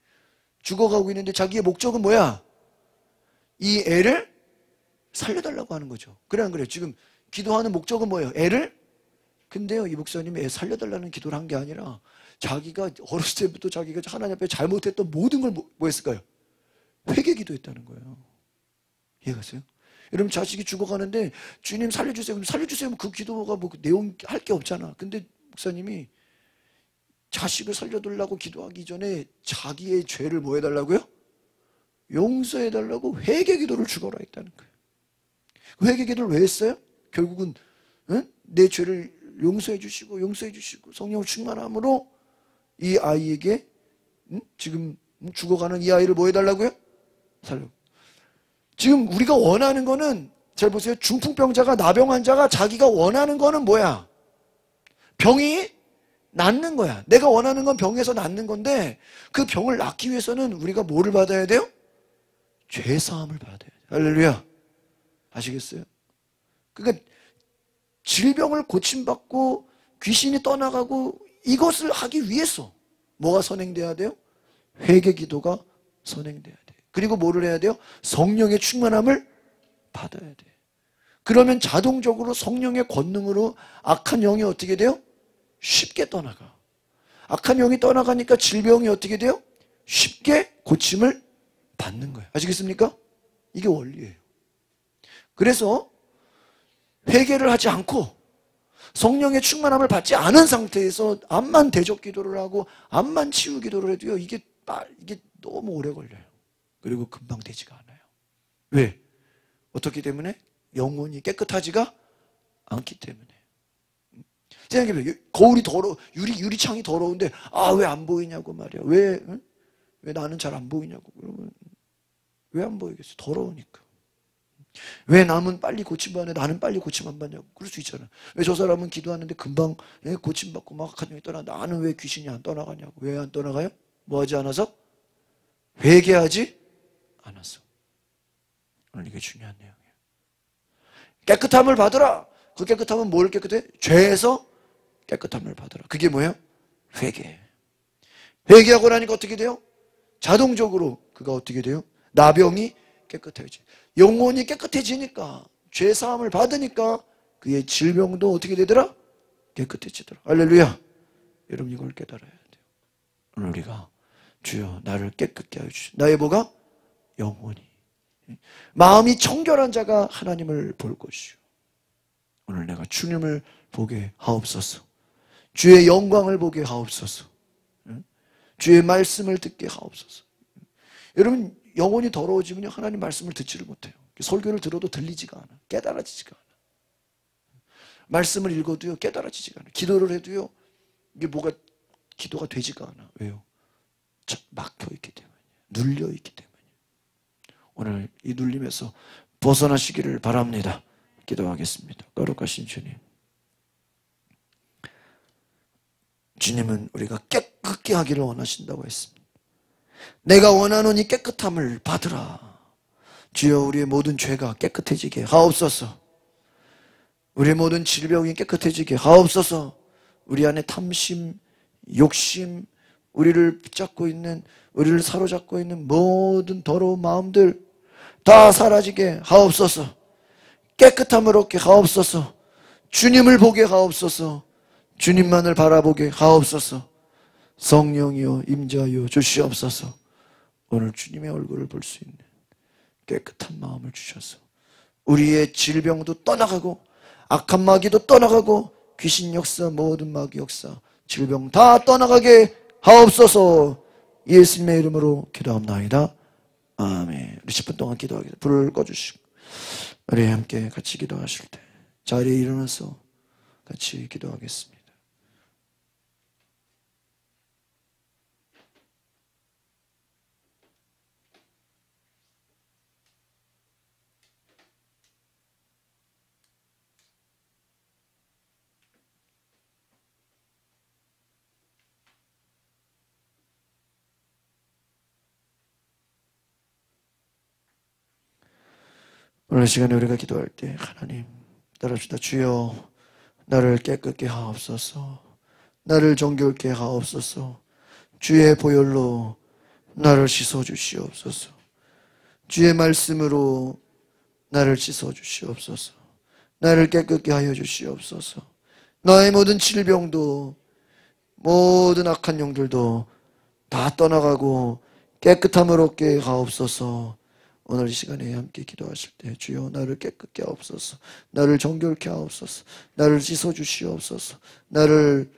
죽어가고 있는데 자기의 목적은 뭐야? 이 애를 살려달라고 하는 거죠. 그래 안 그래요? 지금 기도하는 목적은 뭐예요? 애를? 근데요, 이 목사님이 애 살려달라는 기도를 한 게 아니라 자기가 어렸을 때부터 자기가 하나님 앞에 잘못했던 모든 걸 뭐 했을까요? 회개 기도했다는 거예요. 이해가세요? 여러분, 자식이 죽어가는데 주님 살려주세요. 그럼 살려주세요. 그 기도가 뭐 내용 할 게 없잖아. 근데 목사님이 자식을 살려달라고 기도하기 전에 자기의 죄를 뭐 해달라고요? 용서해달라고 회개 기도를 죽어라 했다는 거예요. 그 회개 기도를 왜 했어요? 결국은 내 죄를 용서해 주시고 성령을 충만함으로 이 아이에게 지금 죽어가는 이 아이를 뭐 해달라고요? 살려. 지금 우리가 원하는 거는, 잘 보세요. 중풍병자가, 나병 환자가 자기가 원하는 거는 뭐야? 병이 낫는 거야. 내가 원하는 건 병에서 낫는 건데, 그 병을 낫기 위해서는 우리가 뭐를 받아야 돼요? 죄사함을 받아야 돼요. 할렐루야. 아시겠어요? 그러니까 질병을 고침받고 귀신이 떠나가고 이것을 하기 위해서 뭐가 선행돼야 돼요? 회개 기도가 선행돼야 돼요. 그리고 뭐를 해야 돼요? 성령의 충만함을 받아야 돼요. 그러면 자동적으로 성령의 권능으로 악한 영이 어떻게 돼요? 쉽게 떠나가. 악한 영이 떠나가니까 질병이 어떻게 돼요? 쉽게 고침을 받는 거예요. 아시겠습니까? 이게 원리예요. 그래서 회개를 하지 않고 성령의 충만함을 받지 않은 상태에서 암만 대적 기도를 하고 암만 치유 기도를 해도요, 이게 너무 오래 걸려요. 그리고 금방 되지가 않아요. 왜? 어떻기 때문에? 영혼이 깨끗하지가 않기 때문에. 생각해보세요. 거울이 유리창이 더러운데 왜 안 보이냐고 말이야. 왜 나는 잘 안 보이냐고. 그러면 왜 안 보이겠어? 더러우니까. 왜 남은 빨리 고침받는데 나는 빨리 고침 안 받냐고. 그럴 수 있잖아. 왜 저 사람은 기도하는데 금방 고침받고 막 악한 영이 떠나, 나는 왜 귀신이 안 떠나가냐고. 왜 안 떠나가요? 뭐 하지 않아서? 회개하지 않았어. 오늘 이게 중요한 내용이에요. 깨끗함을 받으라. 그 깨끗함은 뭘 깨끗해? 죄에서 깨끗함을 받으라. 그게 뭐예요? 회개. 회개하고 나니까 어떻게 돼요? 자동적으로 그가 어떻게 돼요? 나병이 깨끗해지. 영혼이 깨끗해지니까, 죄사함을 받으니까 그의 질병도 어떻게 되더라? 깨끗해지더라. 할렐루야. 여러분, 이걸 깨달아야 돼요. 오늘 우리가 주여 나를 깨끗게 하여 주시오. 나의 뭐가? 영혼이. 마음이 청결한 자가 하나님을 볼 것이요. 오늘 내가 주님을 보게 하옵소서. 주의 영광을 보게 하옵소서. 주의 말씀을 듣게 하옵소서. 여러분, 영혼이 더러워지면 하나님 말씀을 듣지를 못해요. 설교를 들어도 들리지가 않아. 깨달아지지가 않아. 말씀을 읽어도요, 깨달아지지가 않아. 기도를 해도요, 이게 뭐가 기도가 되지가 않아. 왜요? 막혀있기 때문이에요. 눌려있기 때문이에요. 오늘 이 눌림에서 벗어나시기를 바랍니다. 기도하겠습니다. 거룩하신 주님, 주님은 우리가 깨끗게 하기를 원하신다고 했습니다. 내가 원하는 이 깨끗함을 받으라. 주여, 우리의 모든 죄가 깨끗해지게 하옵소서. 우리의 모든 질병이 깨끗해지게 하옵소서. 우리 안에 탐심, 욕심, 우리를 붙잡고 있는, 우리를 사로잡고 있는 모든 더러운 마음들 다 사라지게 하옵소서. 깨끗함을 얻게 하옵소서. 주님을 보게 하옵소서. 주님만을 바라보게 하옵소서. 성령이여 임재하여 주시옵소서. 오늘 주님의 얼굴을 볼 수 있는 깨끗한 마음을 주셔서 우리의 질병도 떠나가고 악한 마귀도 떠나가고 귀신 역사, 모든 마귀 역사, 질병 다 떠나가게 하옵소서. 예수님의 이름으로 기도합나이다. 아멘. 우리 10분 동안 기도하겠습니다. 불을 꺼주시고 우리 함께 같이 기도하실 때 자리에 일어나서 같이 기도하겠습니다. 오늘 시간에 우리가 기도할 때 하나님 따라합시다. 주여 나를 깨끗게 하옵소서. 나를 정결케 하옵소서. 주의 보혈로 나를 씻어주시옵소서. 주의 말씀으로 나를 씻어주시옵소서. 나를 깨끗게 하여 주시옵소서. 나의 모든 질병도 모든 악한 영들도 다 떠나가고 깨끗함을 얻게 하옵소서. 오늘 이 시간에 함께 기도하실 때 주여 나를 깨끗게 하옵소서. 나를 정결케 하옵소서. 나를 씻어주시옵소서. 나를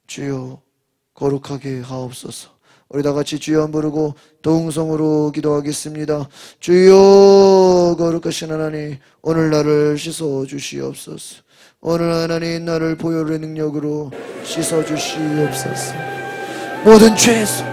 주여 거룩하게 하옵소서. 우리 다같이 주여 부르고 동성으로 기도하겠습니다. 주여 거룩하신 하나님, 오늘 나를 씻어주시옵소서. 오늘 하나님 나를 보혈의 능력으로 씻어주시옵소서. 모든 죄에서,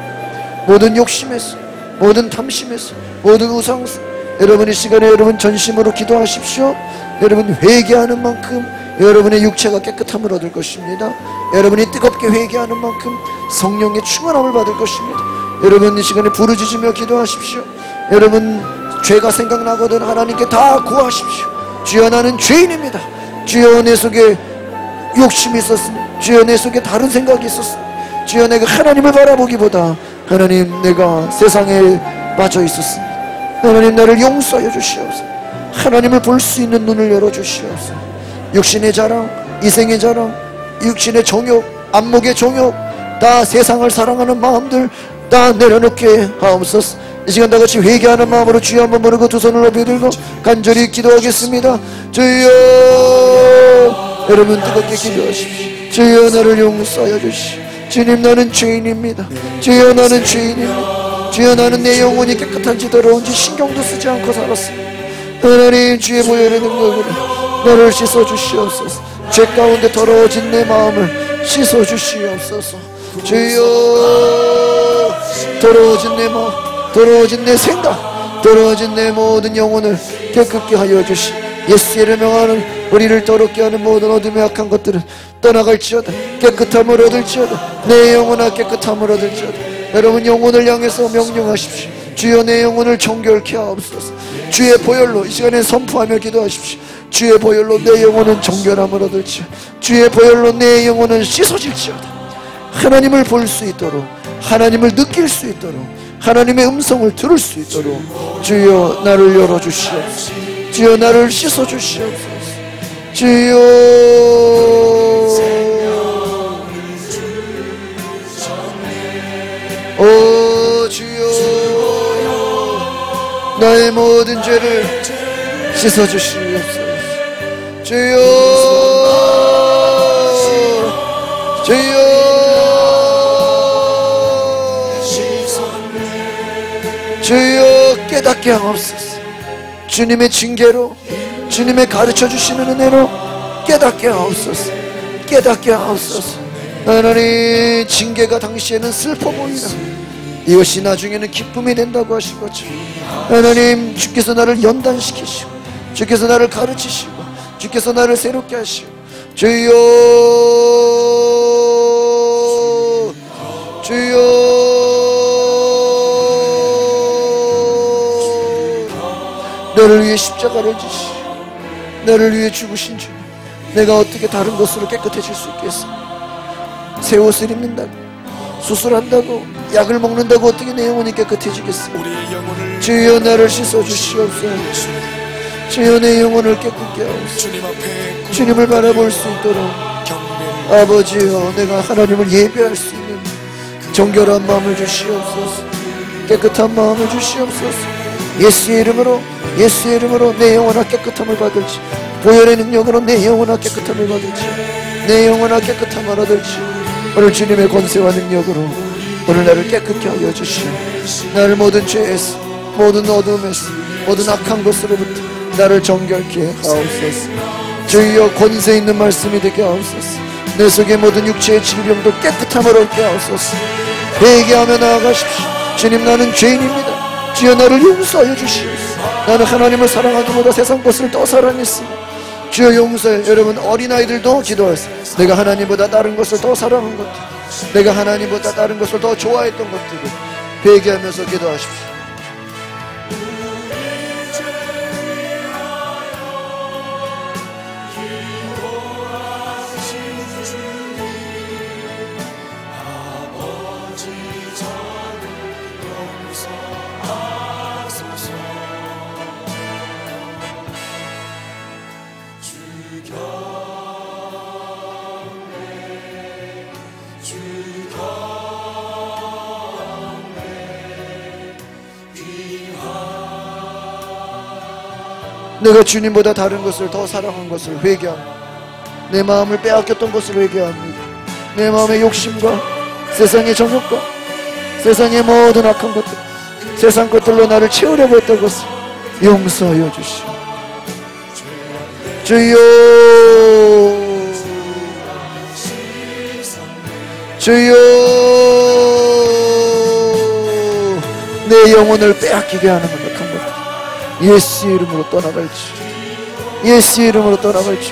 모든 욕심에서, 모든 탐심에서, 모든 우상에서 여러분 이 시간에 여러분 전심으로 기도하십시오. 여러분 회개하는 만큼 여러분의 육체가 깨끗함을 얻을 것입니다. 여러분이 뜨겁게 회개하는 만큼 성령의 충만함을 받을 것입니다. 여러분 이 시간에 부르짖으며 기도하십시오. 여러분 죄가 생각나거든 하나님께 다 구하십시오. 주여 나는 죄인입니다. 주여 내 속에 욕심이 있었습니다. 주여 내 속에 다른 생각이 있었습니다. 주여 내가 하나님을 바라보기보다 하나님 내가 세상에 빠져 있었습니다. 하나님 나를 용서하여 주시옵소서. 하나님을 볼 수 있는 눈을 열어주시옵소서. 육신의 자랑, 이생의 자랑, 육신의 정욕, 안목의 정욕, 다 세상을 사랑하는 마음들 다 내려놓게 하옵소서. 이 시간 다같이 회개하는 마음으로 주여 한번 부르고 두 손을 높이 들고 간절히 기도하겠습니다. 주여, 여러분 뜨겁게 기도하십시오. 주여 나를 용서하여 주시오. 주님 나는 죄인입니다. 주여 나는 죄인입니다. 주여 나는 내 영혼이 깨끗한지 더러운지 신경도 쓰지 않고 살았습니다. 하나님 주의 보혈의 능력으로 나를 씻어주시옵소서. 죄 가운데 더러워진 내 마음을 씻어주시옵소서. 주여 더러워진 내 마음, 더러워진 내 생각, 더러워진 내 모든 영혼을 깨끗게 하여 주시. 예수의 명하는 우리를 더럽게 하는 모든 어둠의 악한 것들은 떠나갈지어다. 깨끗함을 얻을지어다. 내 영혼아 깨끗함을 얻을지어다. 여러분 영혼을 향해서 명령하십시오. 주여 내 영혼을 정결케 하옵소서. 주의 보혈로 이 시간에 선포하며 기도하십시오. 주의 보혈로 내 영혼은 정결함을 얻을지어다. 주의 보혈로 내 영혼은 씻어질지어다. 하나님을 볼 수 있도록, 하나님을 느낄 수 있도록, 하나님의 음성을 들을 수 있도록 주여 나를 열어주시옵소서. 주여 나를 씻어주시옵소서. 주여 오 주여 나의 모든 죄를 씻어주시옵소서. 주여 주여 주여 깨닫게 하옵소서. 주님의 징계로, 주님의 가르쳐주시는 은혜로 깨닫게 하옵소서. 깨닫게 하옵소서. 하나님 징계가 당시에는 슬퍼 보이나 이것이 나중에는 기쁨이 된다고 하신 것처럼 하나님 주께서 나를 연단시키시고 주께서 나를 가르치시고 주께서 나를 새롭게 하시고 주여 주여 너를 위해 십자가를 지시고 너를 위해 죽으신 주, 내가 어떻게 다른 것으로 깨끗해질 수 있겠어? 새 옷을 입는다고, 수술한다고, 약을 먹는다고 어떻게 내 영혼이 깨끗해지겠어? 주여 나를 씻어주시옵소서. 주여 내 영혼을 깨끗게 하옵소서. 주님을 바라볼 수 있도록 아버지여 내가 하나님을 예배할 수 있는 정결한 마음을 주시옵소서. 깨끗한 마음을 주시옵소서. 예수의 이름으로, 예수의 이름으로 내 영혼아 깨끗함을 받을지, 보혈의 능력으로 내 영혼아 깨끗함을 받을지, 내 영혼아 깨끗함을 얻을지, 오늘 주님의 권세와 능력으로 오늘 나를 깨끗게 하여 주시오. 나를 모든 죄에서, 모든 어둠에서, 모든 악한 것으로부터 나를 정결케 하옵소서. 주여 권세 있는 말씀이 되게 하옵소서. 내 속의 모든 육체의 질병도 깨끗함을 얻게 하옵소서. 회개하며 나아가십시오. 주님 나는 죄인입니다. 주여 나를 용서하여 주시옵소서. 나는 하나님을 사랑하기보다 세상 것을 더 사랑했습니다. 주여 용서해. 여러분 어린아이들도 기도하세요. 내가 하나님보다 다른 것을 더 사랑한 것들, 내가 하나님보다 다른 것을 더 좋아했던 것들을 회개하면서 기도하십시오. 내가 주님보다 다른 것을 더 사랑한 것을 회개합니다. 내 마음을 빼앗겼던 것을 회개합니다. 내 마음의 욕심과 세상의 정욕과 세상의 모든 악한 것들, 세상 것들로 나를 채우려고 했던 것을 용서하여 주시오. 주여, 주여, 내 영혼을 빼앗기게 하는 것 악한 것들 예수의 이름으로 떠나갈지, 예수의 이름으로 떠나갈지,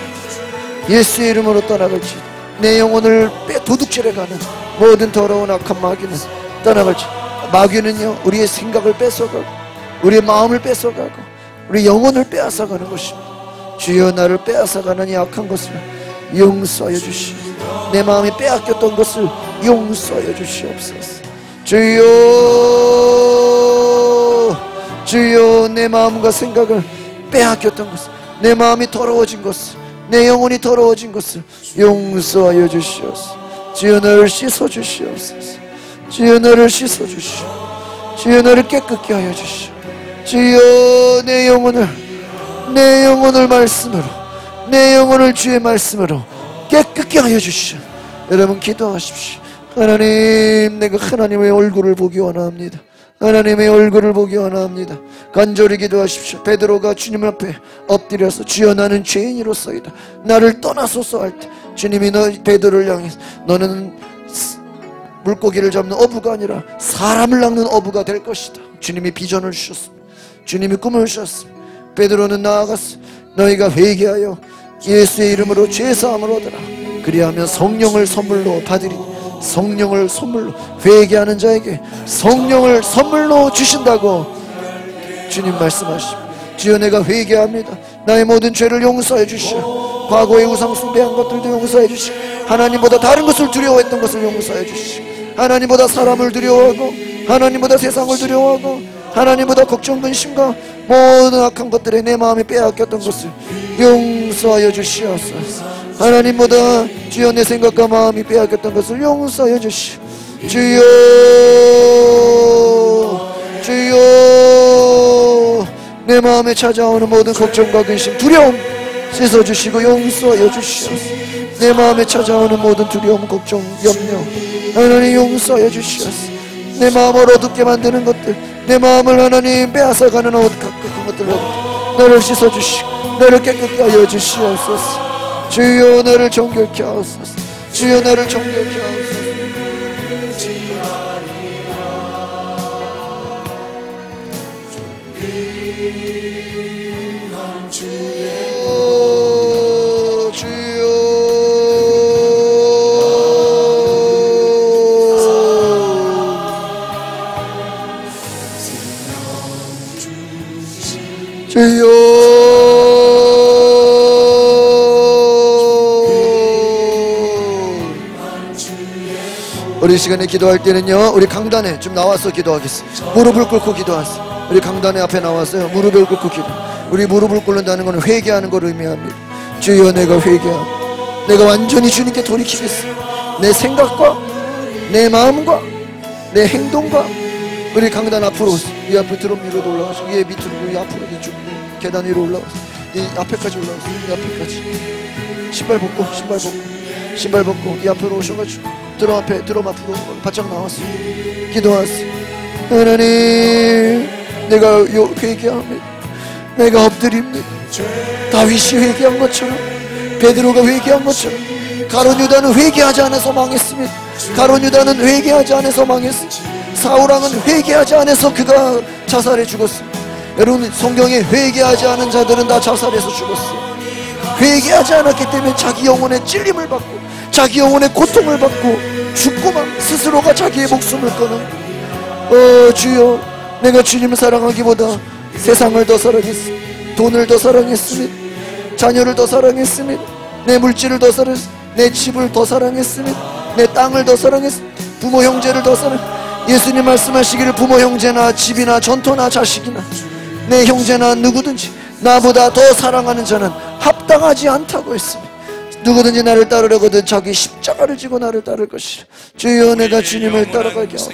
예수의 이름으로 떠나갈지, 내 영혼을 도둑질해가는 모든 더러운 악한 마귀는 떠나갈지. 마귀는요, 우리의 생각을 뺏어가고 우리의 마음을 뺏어가고 우리 영혼을 빼앗아가는 것입니다. 주여, 나를 빼앗아가는 이 악한 것을 용서하여 주시옵소서. 내 마음이 빼앗겼던 것을 용서하여 주시옵소서. 주여, 주여, 내 마음과 생각을 빼앗겼던 것을, 내 마음이 더러워진 것을, 내 영혼이 더러워진 것을 용서하여 주시옵소서. 주여, 나를 씻어주시옵소서. 주여, 나를 씻어주시오. 주여, 나를 깨끗게 하여 주시오. 주여, 내 영혼을 말씀으로, 내 영혼을 주의 말씀으로 깨끗게 하여 주시오. 여러분 기도하십시오. 하나님, 내가 하나님의 얼굴을 보기 원합니다. 하나님의 얼굴을 보기 원합니다. 간절히 기도하십시오. 베드로가 주님 앞에 엎드려서 주여, 나는 죄인이로소이다, 나를 떠나소서 할 때 주님이 베드로를 향해서 너는 물고기를 잡는 어부가 아니라 사람을 낚는 어부가 될 것이다. 주님이 비전을 주셨습니다. 주님이 꿈을 주셨습니다. 베드로는 나아가서 너희가 회개하여 예수의 이름으로 죄사함을 얻으라. 그리하면 성령을 선물로 받으리니, 성령을 선물로, 회개하는 자에게 성령을 선물로 주신다고 주님 말씀하십니다. 주여, 내가 회개합니다. 나의 모든 죄를 용서해 주시오. 과거의 우상 숭배한 것들도 용서해 주시오. 하나님보다 다른 것을 두려워했던 것을 용서해 주시오. 하나님보다 사람을 두려워하고 하나님보다 세상을 두려워하고 하나님보다 걱정 근심과 모든 악한 것들에 내 마음이 빼앗겼던 것을 용서하여 주시옵소서. 하나님보다 주여, 내 생각과 마음이 빼앗겼던 것을 용서하여 주시오. 주여, 주여, 내 마음에 찾아오는 모든 걱정과 근심, 두려움 씻어주시고 용서하여 주시옵소서. 내 마음에 찾아오는 모든 두려움, 걱정, 염려 하나님 용서하여 주시옵소서. 내 마음을 어둡게 만드는 것들, 내 마음을 하나님 빼앗아가는 각각한 것들로 나를 씻어주시고 나를 깨끗게 하여 주시옵소서. 주여, 나를 정결케 하옵소서. 주여, 나를 정결케 하옵소서. 주여, 우리 시간에 기도할 때는요, 우리 강단에 좀 나와서 기도하겠습니다. 무릎을 꿇고 기도하세요. 우리 강단에 앞에 나와서요, 무릎을 꿇고 기도. 우리 무릎을 꿇는다는 것은 회개하는 걸 의미합니다. 주여, 내가 회개합니다. 내가 완전히 주님께 돌이키겠습니다. 내 생각과 내 마음과 내 행동과. 우리 강단 앞으로 오세요. 이 앞에 드럼 위로 올라가시고 위에 밑으로, 이 앞으로, 이쪽 계단 위로 올라가세요. 이 앞에까지 올라가세요. 이 앞에까지. 신발 벗고 이 앞으로 오셔가지고 드럼 앞으로 바짝 나왔어요. 기도하세요. 하나님, 내가 회개합니다. 내가 엎드립니다. 다윗이 회개한 것처럼, 베드로가 회개한 것처럼. 가룟 유다는 회개하지 않아서 망했습니다. 가룟 유다는 회개하지 않아서 망했습니다. 사울왕은 회개하지 않아서 그가 자살해 죽었습니다. 여러분, 성경에 회개하지 않은 자들은 다 자살해서 죽었어요. 회개하지 않았기 때문에 자기 영혼의 찔림을 받고 자기 영혼의 고통을 받고 죽고만 스스로가 자기의 목숨을 끊은. 주여, 내가 주님을 사랑하기보다 세상을 더 사랑했습니다. 돈을 더 사랑했습니다. 자녀를 더 사랑했습니다. 내 물질을 더 사랑했습니다. 내 집을 더 사랑했습니다. 내 땅을 더 사랑했습니다. 부모 형제를 더 사랑했습니다. 예수님 말씀하시기를 부모 형제나 집이나 전토나 자식이나 내 형제나 누구든지 나보다 더 사랑하는 자는 합당하지 않다고 했습니다. 누구든지 나를 따르려거든 자기 십자가를 지고 나를 따를 것이라. 주여 내가 주님을 따라가게 하옵소서.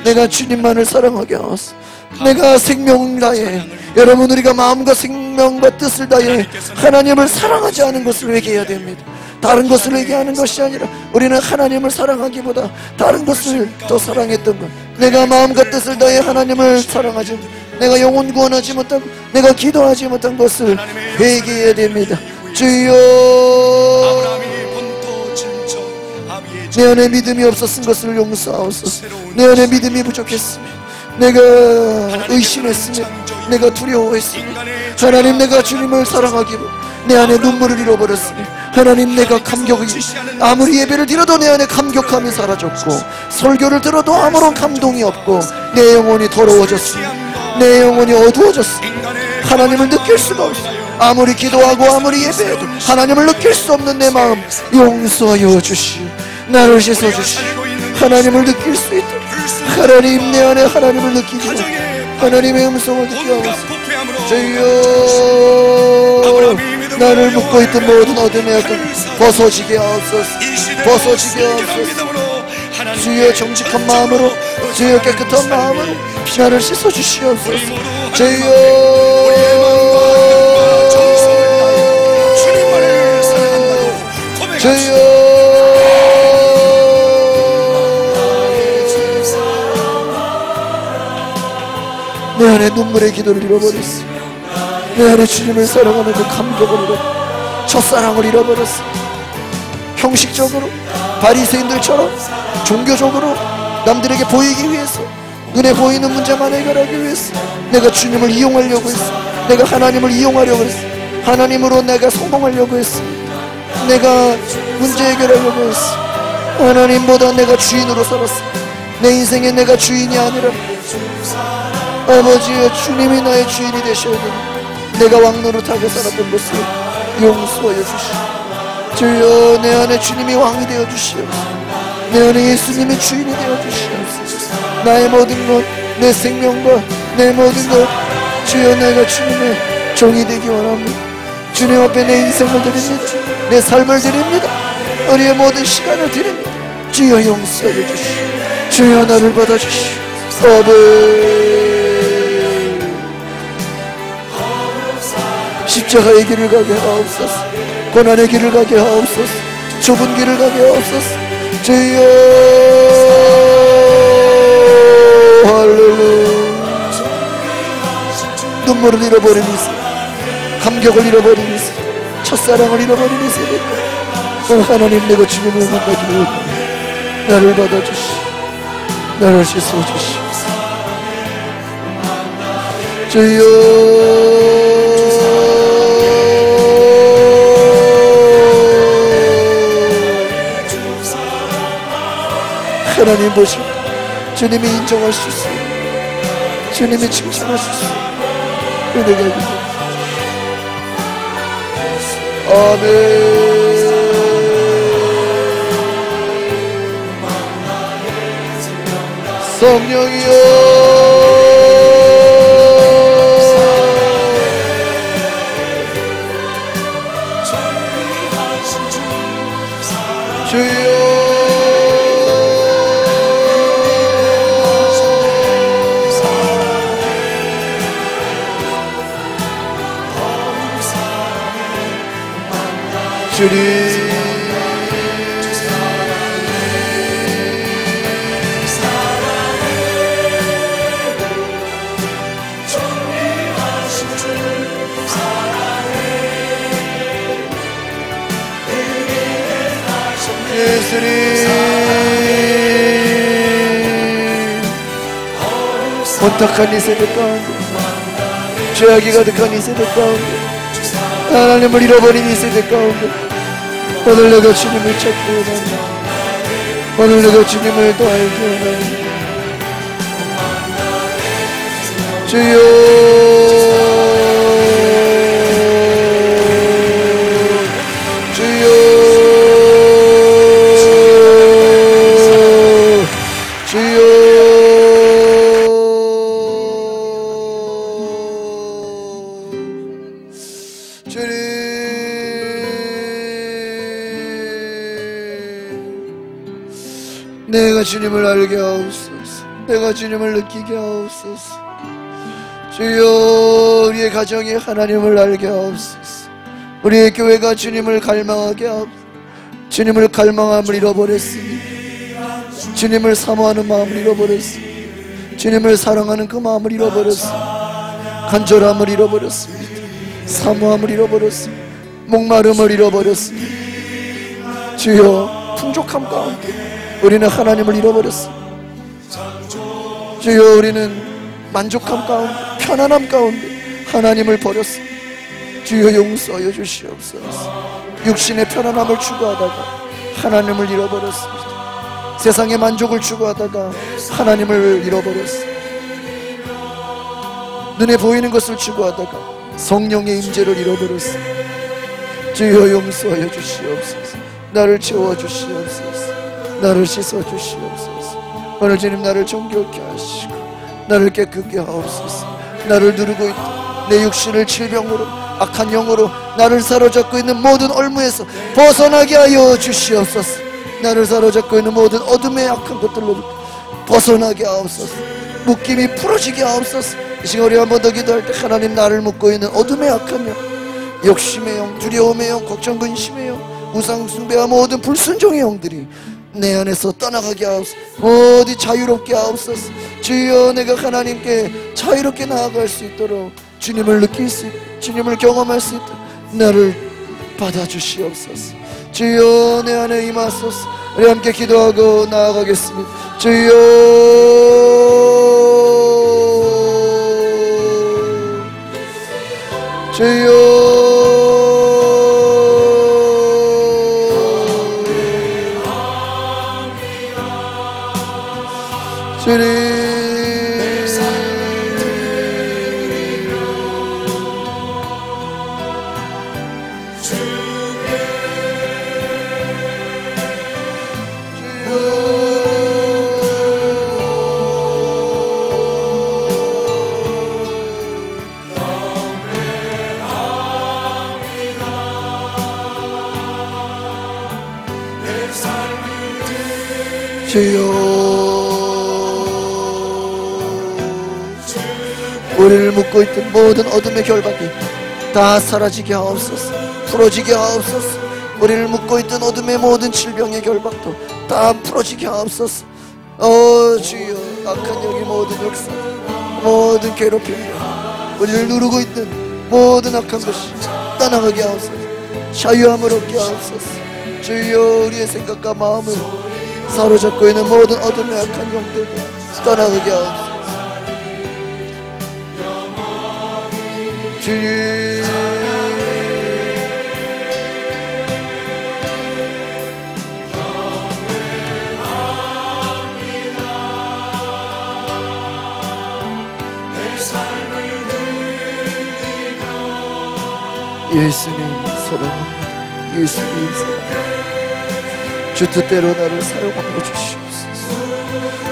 내가 주님만을 사랑하게 하옵소서. 내가 생명을 다해 여러분 우리가 마음과 생명과 뜻을 다해 하나님을 사랑하지 않은 것을 회개해야 됩니다. 다른 것을 회개하는 것이 아니라 우리는 하나님을 사랑하기보다 다른 것을 더 사랑했던 것. 내가 마음과 뜻을 다해 하나님을 사랑하지 못, 내가 영혼 구원하지 못하고 내가 기도하지 못한 것을 회개해야 됩니다. 주여 내 안에 믿음이 없었은 것을 용서하옵소서. 내 안에 믿음이 부족했으며 내가 의심했으며 내가 두려워했으며 하나님 내가 주님을 사랑하기보다 내 안에 눈물을 잃어버렸으며 하나님 내가 감격이 아무리 예배를 드려도 내 안에 감격함이 사라졌고 설교를 들어도 아무런 감동이 없고 내 영혼이 더러워졌으며 내 영혼이 어두워졌으며 하나님을 느낄 수가 없어. 아무리 기도하고 아무리 예배해도 하나님을 느낄 수 없는 내 마음 용서하여 주시오. 나를 씻어주시오. 하나님을 느낄 수 있도록 하나님 내 안에 하나님을 느끼고 하나님의 음성을 듣게 하옵소서. 주여 나를 묶고 있던 모든 어둠의 약을 벗어지게 하옵소서. 벗어지게 하옵소서. 주여 정직한 마음으로 주여 깨끗한 마음으로 나를 씻어주시옵소서. 주여 주여 내 안에 눈물의 기도를 잃어버렸어. 내 안에 주님을 사랑하는 그 감격을 잃어버렸어. 첫사랑을 잃어버렸어. 형식적으로 바리새인들처럼 종교적으로 남들에게 보이기 위해서 눈에 보이는 문제만 해결하기 위해서 내가 주님을 이용하려고 했어. 내가 하나님을 이용하려고 했어. 하나님으로 내가 성공하려고 했어. 내가 문제 해결하려고 했어. 하나님보다 내가 주인으로 살았어. 내 인생에 내가 주인이 아니라 아버지여 주님이 나의 주인이 되셔야 되니 내가 왕노릇하게 살았던 것을 용서하여 주시오. 주여 내 안에 주님이 왕이 되어 주시옵소서. 내 안에 예수님이 주인이 되어 주시옵소서. 나의 모든 것, 내 생명과 내 모든 것 주여 내가 주님의 종이 되기 원합니다. 주님 앞에 내 인생을 드립니다. 내 삶을 드립니다. 우리의 모든 시간을 드립니다. 주여 용서해 주시오. 주여 나를 받아주시오. 아멘. 십자가의 길을 가게 하옵소서. 고난의 길을 가게 하옵소서. 좁은 길을 가게 하옵소서. 주여 할렐루야. 눈물을 잃어버린 이세, 감격을 잃어버린 이세, 첫사랑을 잃어버린 이세, 하나님 내가 주님을 만나기 원합니다. 나를 받아주시오. 나를 씻어주시오. 주여 하나님 보시오. 주님이 인정할 수 있어요. 주님이 칭찬할 수 있어요. 은혜가 있습니다. 아멘. 성령이여 주여 주님 예수님 혼탁한 이 세대 가운데 죄악이 가득한 이 세대 가운데 하나님을 잃어버린 이 세대 가운데 오늘 내가 주님을 찾기 원합니다. 오늘 내가 주님을 더 알기 원합니다. 주여 주님 내가 주님을 알게 하옵소서. 내가 주님을 느끼게 하옵소서. 주여, 우리의 가정이 하나님을 알게 하옵소서. 우리의 교회가 주님을 갈망하게 하옵소서. 주님을 갈망함을 잃어버렸습니다. 주님을 사모하는 마음을 잃어버렸습니다. 주님을 사랑하는 그 마음을 잃어버렸습니다. 간절함을 잃어버렸습니다. 사모함을 잃어버렸습니다. 목마름을 잃어버렸습니다. 주여, 풍족함 가운데 우리는 하나님을 잃어버렸습니다. 주여, 우리는 만족함 가운데, 편안함 가운데 하나님을 버렸습니다. 주여, 용서하여 주시옵소서. 육신의 편안함을 추구하다가 하나님을 잃어버렸습니다. 세상의 만족을 추구하다가 하나님을 잃어버렸습니다. 눈에 보이는 것을 추구하다가 성령의 임재를 잃어버렸습니다. 주여, 용서하여 주시옵소서. 나를 채워주시옵소서. 나를 씻어주시옵소서. 오늘 주님, 나를 정결케 하시고 나를 깨끗게 하옵소서. 나를 누르고 있던 내 육신을 질병으로, 악한 영으로 나를 사로잡고 있는 모든 얼무에서 벗어나게 하여 주시옵소서. 나를 사로잡고 있는 모든 어둠의 악한 것들로부터 벗어나게 하옵소서. 묶임이 풀어지게 하옵소서. 이 시간 우리 한 번 더 기도할 때, 하나님, 나를 묶고 있는 어둠의 악한 영, 욕심의 영, 두려움의 영, 걱정, 근심의 영, 우상 숭배와 모든 불순종의 영들이 내 안에서 떠나가게 하옵소서. 어디 자유롭게 하옵소서. 주여, 내가 하나님께 자유롭게 나아갈 수 있도록, 주님을 느낄 수 있도록, 주님을 경험할 수 있도록 나를 받아주시옵소서. 주여, 내 안에 임하소서. 우리 함께 기도하고 나아가겠습니다. 주여, 주여, 주님, 주여, 우리를 묶고 있던 모든 어둠의 결박이 다 사라지게 하옵소서. 풀어지게 하옵소서. 우리를 묶고 있던 어둠의 모든 질병의 결박도 다 풀어지게 하옵소서. 주여, 악한 영의 모든 역사, 모든 괴롭힘, 우리를 누르고 있는 모든 악한 것이 떠나가게 하옵소서. 자유함을 얻게 하옵소서. 주여, 우리의 생각과 마음을 사로잡고 있는 모든 어둠의 악한 영들도 떠나가게 하옵소서. 주님, 예수님 사랑합니다. 예수님 사랑합니다. 주 뜻대로 나를 사용하여 주시옵소서.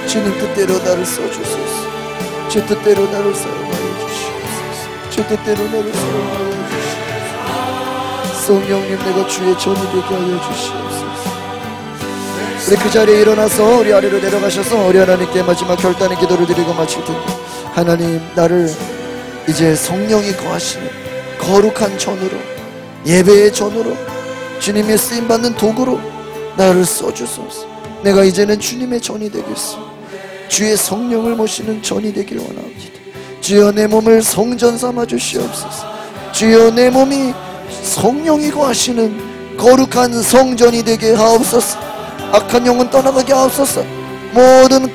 주님 뜻대로 나를 써주소서. 주 뜻대로 나를 사용하여 주시옵소서. 주 뜻대로 나를 사용하여 주시옵소서. 성령님, 내가 주의 전이 되게 하여 주시옵소서. 우리 그 자리에 일어나서 우리 아래로 내려가셔서 우리 하나님께 마지막 결단의 기도를 드리고 마칠 텐데, 하나님, 나를 이제 성령이 거하시는 거룩한 전으로, 예배의 전으로, 주님의 쓰임받는 도구로 나를 써주소서. 내가 이제는 주님의 전이 되겠습니다. 주의 성령을 모시는 전이 되길 원합니다. 주여, 내 몸을 성전 삼아 주시옵소서. 주여, 내 몸이 성령이 거하시는 거룩한 성전이 되게 하옵소서. 악한 영은 떠나가게 하옵소서. 모든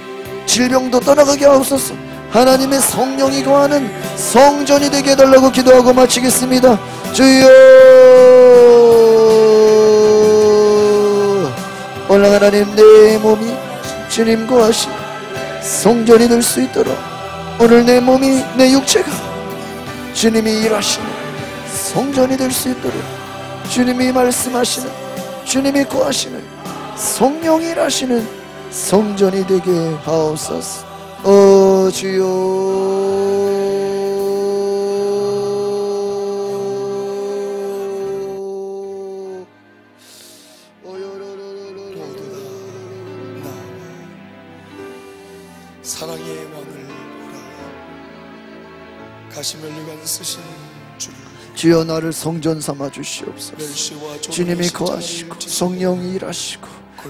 질병도 떠나가게 하옵소서. 하나님의 성령이 거하는 성전이 되게 해달라고 기도하고 마치겠습니다. 주여, 오늘 하나님, 내 몸이 주님 거하신 성전이 될 수 있도록, 오늘 내 몸이, 내 육체가 주님이 일하시는 성전이 될 수 있도록, 주님이 말씀하시는, 주님이 거하시는, 성령이 일하시는 성전이 되게 하옵소서. 주여, 사랑의 왕을 보라. 가시멜류관 쓰신 주를 주여 나를 성전 삼아 주시옵소서. 멸시와 주님이 거하시고 성령이 일하시고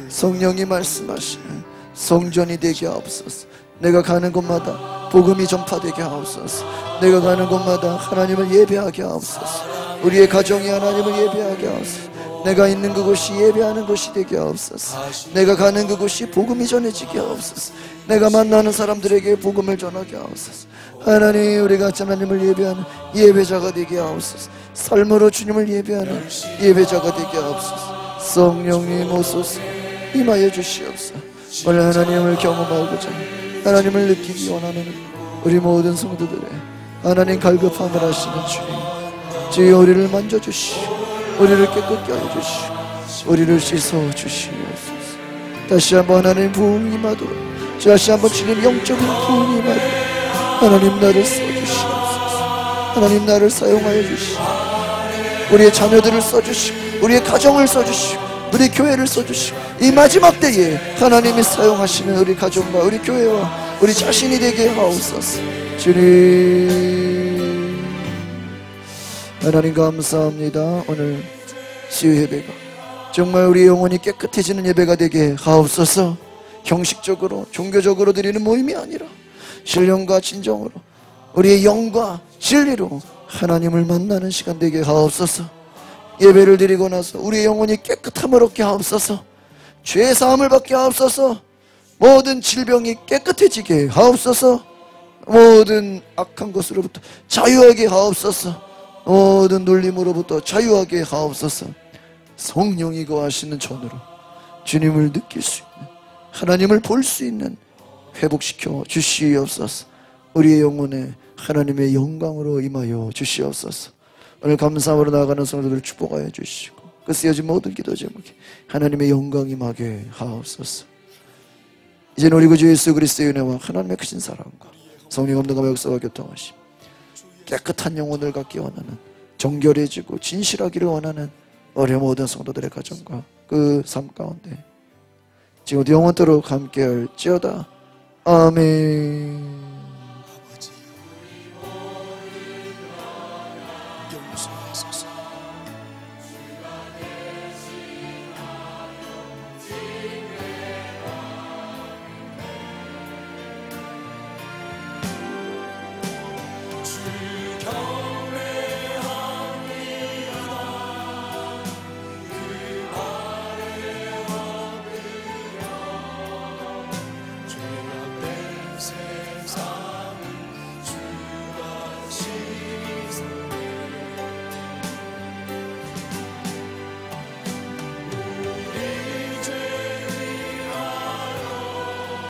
성령이 말씀하시는 성전이 되게 하옵소서. 내가 가는 곳마다 복음이 전파되게 하옵소서. 내가 가는 곳마다 하나님을 예배하게 하옵소서. 우리의 가정이 하나님을 예배하게 하옵소서. 내가 있는 그곳이 예배하는 곳이 되게 하옵소서. 내가 가는 그곳이 복음이 전해지게 하옵소서. 내가 만나는 사람들에게 복음을 전하게 하옵소서. 하나님, 우리가 하나님을 예배하는 예배자가 되게 하옵소서. 삶으로 주님을 예배하는 예배자가 되게 하옵소서. 성령님 오소서. 임하여 주시옵소서. 오늘 하나님을 경험하고자 하나님을 느끼기 원하는 우리 모든 성도들의 하나님 갈급함을 하시는 주님, 주여 우리를 만져주시고 우리를 깨끗게 하여 주시고 우리를 씻어 주시옵소서. 다시 한번 하나님 부흥이 임하도록, 다시 한번 주님 영적인 부흥이 임하도록 하나님 나를 써주시옵소서. 하나님 나를 사용하여 주시고 우리의 자녀들을 써주시고 우리의 가정을 써주시고 우리 교회를 써주시고 이 마지막 때에 하나님이 사용하시는 우리 가정과 우리 교회와 우리 자신이 되게 하옵소서. 주님, 하나님 감사합니다. 오늘 수요 예배가 정말 우리 영혼이 깨끗해지는 예배가 되게 하옵소서. 형식적으로 종교적으로 드리는 모임이 아니라 신령과 진정으로 우리의 영과 진리로 하나님을 만나는 시간 되게 하옵소서. 예배를 드리고 나서 우리의 영혼이 깨끗함을 얻게 하옵소서. 죄 사함을 받게 하옵소서. 모든 질병이 깨끗해지게 하옵소서. 모든 악한 것으로부터 자유하게 하옵소서. 모든 놀림으로부터 자유하게 하옵소서. 성령이 거하시는 전으로 주님을 느낄 수 있는, 하나님을 볼 수 있는 회복시켜 주시옵소서. 우리의 영혼에 하나님의 영광으로 임하여 주시옵소서. 오늘 감사함으로 나아가는 성도들을 축복하여 주시고 그 쓰여진 모든 기도 제목에 하나님의 영광이 임하게 하옵소서. 이제는 우리 구주 예수 그리스도의 은혜와 하나님의 크신 사랑과 성령 감동과 역사와 교통하심, 깨끗한 영혼을 갖기 원하는, 정결해지고 진실하기를 원하는 우리 모든 성도들의 가정과 그 삶 가운데 지금도 영원토록 함께할지어다. 아멘. 용서하소서.